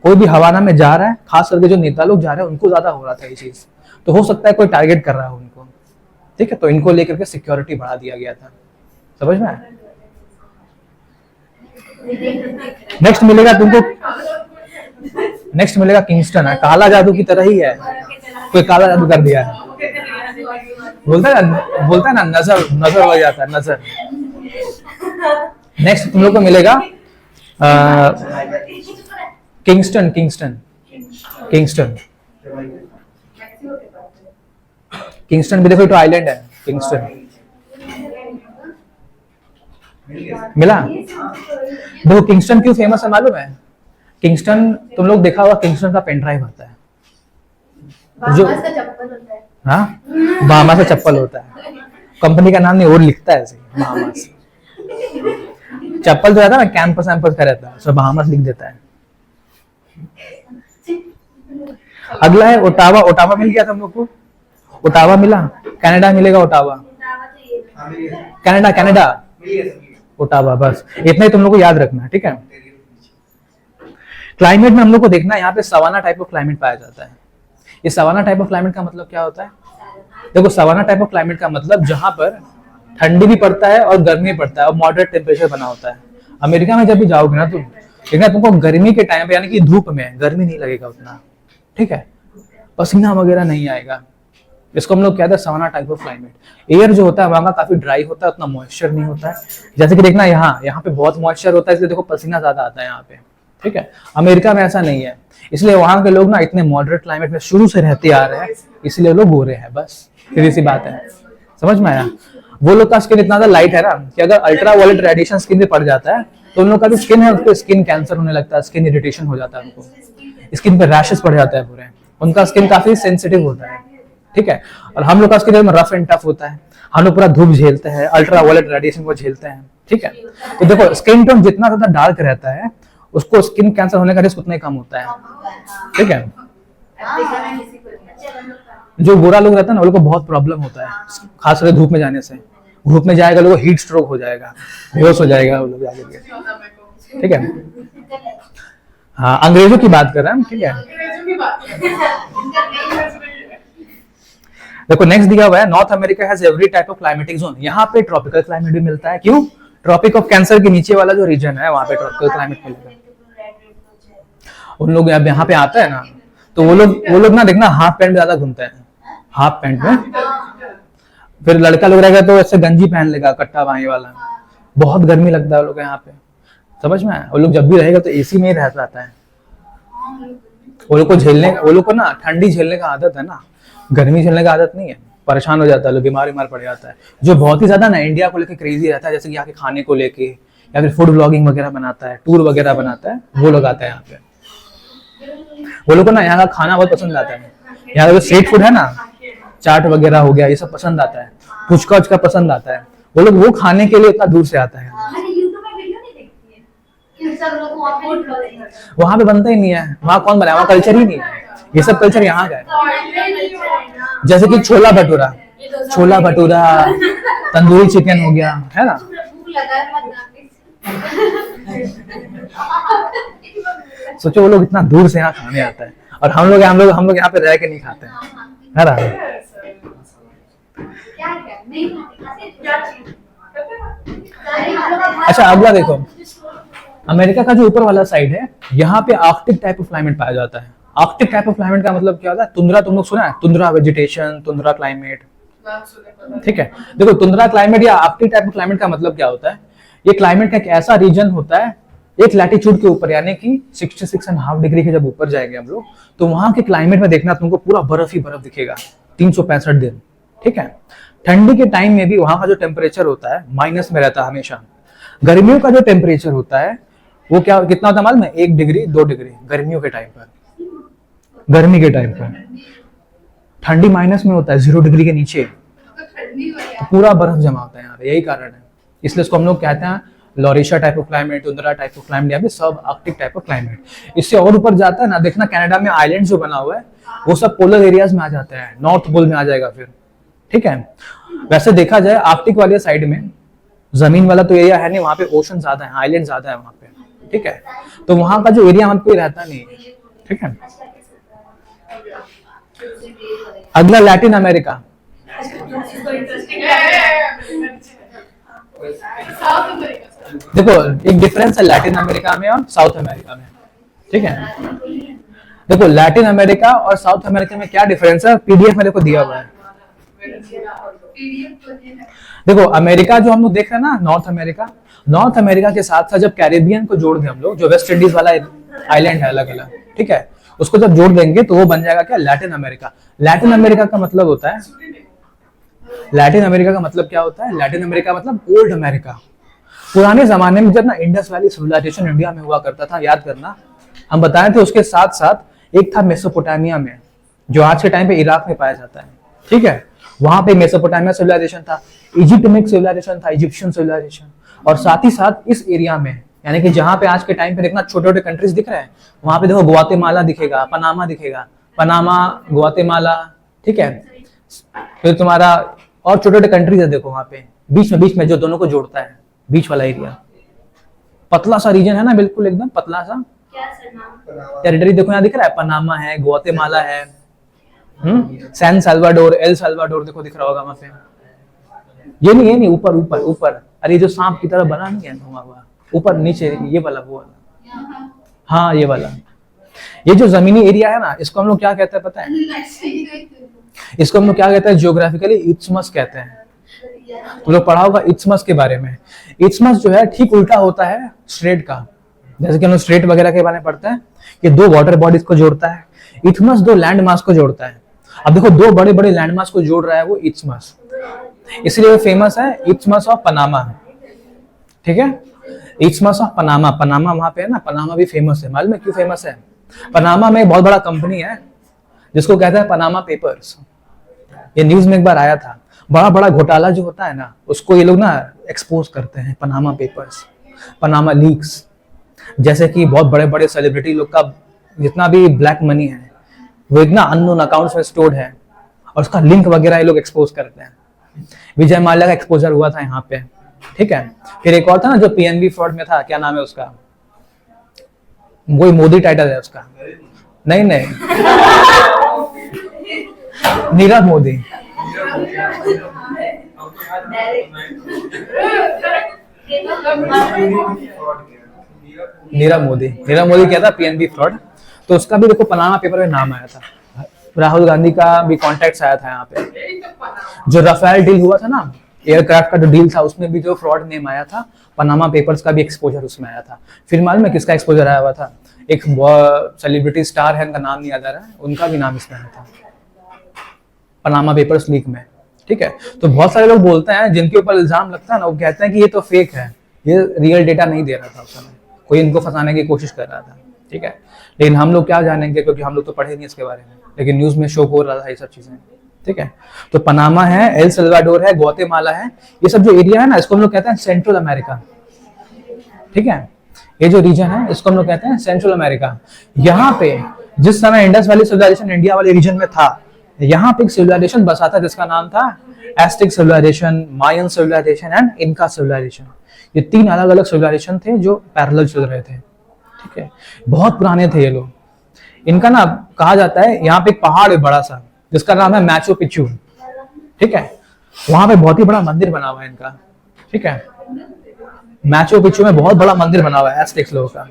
कोई भी हवाना में जा रहा है, खास करके जो नेता लोग जा रहे हैं उनको ज्यादा हो रहा था ये चीज, तो हो सकता है कोई टारगेट कर रहा है उनको, ठीक है। तो इनको लेकर के सिक्योरिटी बढ़ा दिया गया था, समझ में आया? नेक्स्ट मिलेगा तुमको, नेक्स्ट मिलेगा किंगस्टन है, काला जादू की तरह ही है, कोई काला जादू कर दिया है, बोलता है ना नजर हो जाता है, नजर। नेक्स्ट तुम लोग को मिलेगा किंगस्टन, किंगस्टन, किंगस्टन, किंगस्टन भी देखो तो आइलैंड है, किंगस्टन मिला। देखो किंगस्टन क्यों फेमस है मालूम है? किंगस्टन तुम लोग देखा होगा, किंगस्टन का पेन ड्राइव आता है जो, हाँ बहामा से चप्पल होता है, कंपनी का नाम नहीं और लिखता है ऐसे बहामास। चप्पल जो रहता है ना कैंपस वैम्पस का रहता है, उसमें बहामास लिख देता है। अगला है ओटावा, ओटावा मिल गया तुम लोग को, ओटावा मिला, कनाडा मिलेगा ओटावा, कनाडा, कनाडा, ओटावा, बस इतना ही तुम लोग को याद रखना है, ठीक है। क्लाइमेट में हम लोग को देखना है, यहाँ पे सवाना टाइप ऑफ क्लाइमेट पाया जाता है। ये सवाना टाइप ऑफ क्लाइमेट का मतलब क्या होता है? देखो सवाना टाइप ऑफ क्लाइमेट का मतलब जहां पर ठंडी भी पड़ता है और गर्मी पड़ता है और मॉडरेट टेम्परेचर बना होता है। अमेरिका में जब भी जाओगे ना तुम देखना, तुमको गर्मी के टाइम पे यानी कि धूप में गर्मी नहीं लगेगा उतना, ठीक है, पसीना वगैरह नहीं आएगा। इसको हम लोग कहते हैं सवाना टाइप ऑफ क्लाइमेट। एयर जो होता है वहां का काफी ड्राई होता है, उतना मॉइस्चर नहीं होता है। जैसे कि देखना यहाँ पे बहुत मॉइस्चर होता है, इसलिए देखो पसीना ज्यादा आता है यहाँ पे, ठीक है। अमेरिका में ऐसा नहीं है, इसलिए वहां के लोग ना इतने मॉडरेट क्लाइमेट में शुरू से रहते आ रहे हैं, इसलिए लोग गोरे हैं, बस सीधी सी बात है, समझ में आया? वो लोग का स्किन इतना ज्यादा लाइट है ना कि अगर अल्ट्रा वायलेट रेडिएशन स्किन पे पड़ जाता है तो उन लोग का जो स्किन है उस पर स्किन कैंसर होने लगता है, स्किन इरिटेशन हो जाता है, उनको स्किन पे रैशेस पड़ जाता है पूरे, उनका स्किन काफी सेंसिटिव होता है, ठीक है। और हम लोग का स्किन रफ एंड टफ होता है, हम लोग पूरा धूप झेलते हैं, अल्ट्रा वायलेट रेडिएशन को झेलते हैं, ठीक है। तो देखो स्किन टोन जितना ज्यादा डार्क रहता है उसको स्किन कैंसर होने का रिस्क उतना ही कम होता है, ठीक है। जो गोरा लोग रहता है ना वो लोग को बहुत प्रॉब्लम होता है, खास करके धूप में जाने से। धूप में जाएगा लोगों को हीट स्ट्रोक हो जाएगा, बेहोश हो जाएगा वो लोग जाके, नहीं होता मेरे को। ठीक है। हाँ, अंग्रेजों की बात कर रहे हैं हम, ठीक है। अंग्रेजों की बात कर रहे हैं। देखो नेक्स्ट दिया हुआ है, north America has every type of climatic zone. यहाँ पे ट्रॉपिकल क्लाइमेट भी मिलता है। क्यों? ट्रॉपिक ऑफ कैंसर के नीचे वाला जो रीजन है वहाँ पे ट्रॉपिकल क्लाइमेट मिलेगा। उन लोग अब यहाँ पे आता है ना, तो वो लोग ना देखना हाफ पैंट में ज्यादा घूमते हैं, हाफ पैंट में। फिर लड़का लोग रहेगा तो ऐसे गंजी पहन लेगा कट्टा बाही वाला, बहुत गर्मी लगता है वो लोग यहाँ पे, समझ में आया? वो लोग जब भी रहेगा तो एसी में ही रह जाता है। वो लोग को ना ठंडी झेलने का आदत है ना, गर्मी झेलने का आदत नहीं है, परेशान हो जाता है लोग, बीमार पड़ जाता है। जो बहुत ही ज्यादा ना इंडिया को लेके क्रेजी रहता है, जैसे कि यहाँ के खाने को लेके या फिर फूड ब्लॉगिंग वगैरह बनाता है, टूर वगैरह बनाता है, वो लोग आते हैं यहाँ पे। वो लोग को ना यहाँ का खाना बहुत पसंद आता है। यहाँ का जो स्ट्रीट फूड है ना, चाट वगैरह हो गया, ये सब पसंद आता है, पुचका उचका पसंद आता है। वो लोग वो खाने के लिए इतना दूर से आता है। वहां पे बनता ही नहीं है, वहाँ कौन बनाया, वहाँ कल्चर ही नहीं है, ये सब कल्चर यहाँ का है। जैसे कि छोला भटूरा, तंदूरी चिकन हो गया, है ना। सोचो वो लोग इतना दूर से यहाँ खाने आता है, और हम लोग यहाँ पे रह के नहीं खाते हैं, है ना। अच्छा अगला देखो, अमेरिका का जो ऊपर वाला साइड है, यहाँ पे आर्कटिक टाइप ऑफ क्लाइमेट पाया जाता है। आर्कटिक टाइप ऑफ क्लाइमेट का मतलब क्या होता है? तुंद्रा, तुम लोग सुना है? तुंद्रा वेजिटेशन, तुंद्रा क्लाइमेट, ठीक है। देखो तुंद्रा क्लाइमेट या आर्कटिक टाइप ऑफ क्लाइमेट का मतलब क्या होता है? ये क्लाइमेट का एक ऐसा रीजन होता है एक लैटिट्यूड के ऊपर, यानी कि 66.5 डिग्री के जब ऊपर जाएंगे हम लोग, तो वहां के क्लाइमेट में देखना तुमको पूरा बर्फ ही बर्फ दिखेगा 365 दिन, ठीक है। ठंडी के टाइम में भी वहां का जो टेम्परेचर होता है माइनस में रहता है हमेशा। गर्मियों का जो टेम्परेचर होता है वो कितना होता है मालूम है? 1 डिग्री 2 डिग्री गर्मियों के टाइम पर, गर्मी के टाइम पर। ठंडी माइनस में होता है 0 डिग्री के नीचे, तो पूरा बर्फ जमा होता है यहाँ पे, यही कारण है। इसलिए इसको हम लोग कहते हैं लॉरिशा type of climate, tundra type of climate, या फिर सब आर्कटिक टाइप ऑफ क्लाइमेट। इससे और ऊपर जाता है ना, देखना कनाडा में आइलैंड जो बना हुआ है वो सब पोलर एरियाज में आ जाते हैं, नॉर्थ पोल में आ जाएगा फिर, ठीक है। वैसे देखा जाए आर्कटिक वाले साइड में जमीन वाला तो एरिया है नहीं, वहां पे ओशन ज्यादा है, आइलैंड ज्यादा है वहां पे, ठीक है। तो वहां का जो एरिया वहां पे रहता नहीं है, ठीक है। अगला लैटिन अमेरिका। देखो एक डिफरेंस है लैटिन अमेरिका में और साउथ अमेरिका में, ठीक है। देखो लैटिन अमेरिका और साउथ अमेरिका में क्या डिफरेंस है, पीडीएफ मेरे को दिया हुआ है। देखो अमेरिका जो हम लोग देख रहे हैं ना, नॉर्थ अमेरिका के साथ साथ जब कैरेबियन को जोड़ दें हम लोग, जो वेस्ट इंडीज वाला आइलैंड है अलग अलग, ठीक है, उसको जब जोड़ देंगे तो वो बन जाएगा क्या? Latin America. लैटिन अमेरिका का मतलब होता है, लैटिन अमेरिका का मतलब क्या होता है? लैटिन अमेरिका मतलब ओल्ड अमेरिका। पुराने जमाने में जब ना इंडस वैली सिविलाइजेशन इंडिया में हुआ करता था, याद करना हम बताए थे, उसके साथ साथ एक था मेसोपोटामिया में, जो आज के टाइम पे इराक में पाया जाता है, ठीक है। वहां पे मेसोपोटामिया सिविलाइजेशन था, इजिप्ट में सिविलाइजेशन था, इजिप्शियन सिविलाइजेशन, और साथ ही साथ इस एरिया में, यानी कि जहां पे आज के टाइम पे देखना छोटे छोटे कंट्रीज दिख रहे हैं, वहां पे देखो ग्वातेमाला दिखेगा, पनामा दिखेगा, पनामा, ग्वातेमाला, ठीक है। फिर तुम्हारा और छोटे छोटे कंट्रीज है, देखो वहां पे बीच में जो दोनों को जोड़ता है, बीच वाला एरिया, पतला सा रीजन है ना, बिल्कुल एकदम पतला सा टेरिटरी। देखो यहाँ दिख रहा है, पनामा है, ग्वातेमाला है, सैन साल्वाडोर, एल साल्वाडोर देखो दिख रहा होगा वहां पे। ये नहीं ऊपर, अरे जो सांप की तरह बना नहीं है घुमा हुआ, ऊपर नीचे ये वाला, वो वाला, हाँ ये वाला। ये जो जमीनी एरिया है ना, इसको हम लोग क्या कहते हैं पता है? इसको हम लोग क्या कहते हैं ज्योग्राफिकली? इस्थमस कहते हैं। तो लोग पढ़ा होगा इस्थमस के बारे में। इस्थमस जो है ठीक उल्टा होता है स्ट्रेट का, जैसे कि हम लोग स्ट्रेट वगैरह के बारे में पढ़ते हैं कि 2 वाटर बॉडीज को जोड़ता है, इस्थमस 2 लैंड मास को जोड़ता है। अब देखो 2 बड़े बड़े लैंड मास को जोड़ रहा है वो इस्थमस, इसलिए फेमस है इस्थमस ऑफ पनामा, ठीक है। इस्थमस ऑफ पनामा, पनामा वहां पे है ना, पनामा भी फेमस है। मालूम है क्यों फेमस है? पनामा में एक बहुत बड़ा कंपनी है जिसको कहते हैं पनामा पेपर्स। ये न्यूज में एक बार आया था, बड़ा बड़ा घोटाला जो होता है ना, उसको ये लोग ना एक्सपोज करते हैं, पनामा पेपर्स, पनामा लीक्स। जैसे कि बहुत बड़े बड़े सेलिब्रिटी लोग का जितना भी ब्लैक मनी है वो इतना अननोन अकाउंट्स में स्टोर्ड है, और उसका लिंक वगैरह ये लोग एक्सपोज करते हैं। विजय माल्या का एक्सपोजर हुआ था यहाँ पे, ठीक है। फिर एक और था ना जो पीएनबी फ्रॉड में था, क्या नाम है उसका, वही मोदी टाइटल है उसका, नहीं नहीं नीरव मोदी, नीरव मोदी क्या था, पीएनबी फ्रॉड। तो उसका भी देखो पनामा पेपर में नाम आया था, राहुल गांधी का भी कॉन्टेक्ट आया था यहाँ पे। जो राफेल डील हुआ था ना, एयरक्राफ्ट का जो डील था, उसमें भी जो फ्रॉड नेम आया था, पनामा पेपर्स का भी एक्सपोजर उसमें आया था। फिर मालूम है किसका एक्सपोजर आया हुआ था, एक सेलिब्रिटी स्टार है, उनका नाम नहीं याद आ रहा है, उनका भी नाम इसमें आया था पनामा पेपर्स लीक में, ठीक है। तो बहुत सारे लोग बोलते हैं, जिनके ऊपर इल्जाम लगता है ना, वो कहते हैं कि ये तो फेक है, ये रियल डेटा नहीं दे रहा था उस समय, कोई इनको फंसाने की कोशिश कर रहा था, ठीक है। लेकिन हम लोग क्या जानेंगे, क्योंकि हम लोग तो पढ़े नहीं इसके बारे में, लेकिन न्यूज में शो हो रहा था ये सब चीजें, ठीक है। तो पनामा है, एल सल्वाडोर है, ग्वाटेमाला है, ये सब जो एरिया है ना, इसको हम लोग कहते हैं सेंट्रल अमेरिका, ठीक है। ये जो रीजन है इसको हम लोग कहते हैं सेंट्रल अमेरिका। यहाँ पे जिस समय इंडस वैली सिविलाइजेशन इंडिया वाले रीजन में था, यहाँ पे एक सिविलाइजेशन बसा था जिसका नाम था Aztec civilization, Mayan civilization and Inca civilization. ये 3 अलग अलग सिविलाइजेशन थे जो पैरेलल चल रहे थे, ठीक है। बहुत पुराने थे ये लोग। इनका ना कहा जाता है, यहाँ पे एक पहाड़ है बड़ा सा जिसका नाम है मैचू पिच्चू, ठीक है। वहां पे बहुत ही बड़ा मंदिर बना हुआ है इनका, ठीक है। मैचू पिच्चू में बहुत बड़ा मंदिर बना हुआ है एस्टेक्स लोगों का।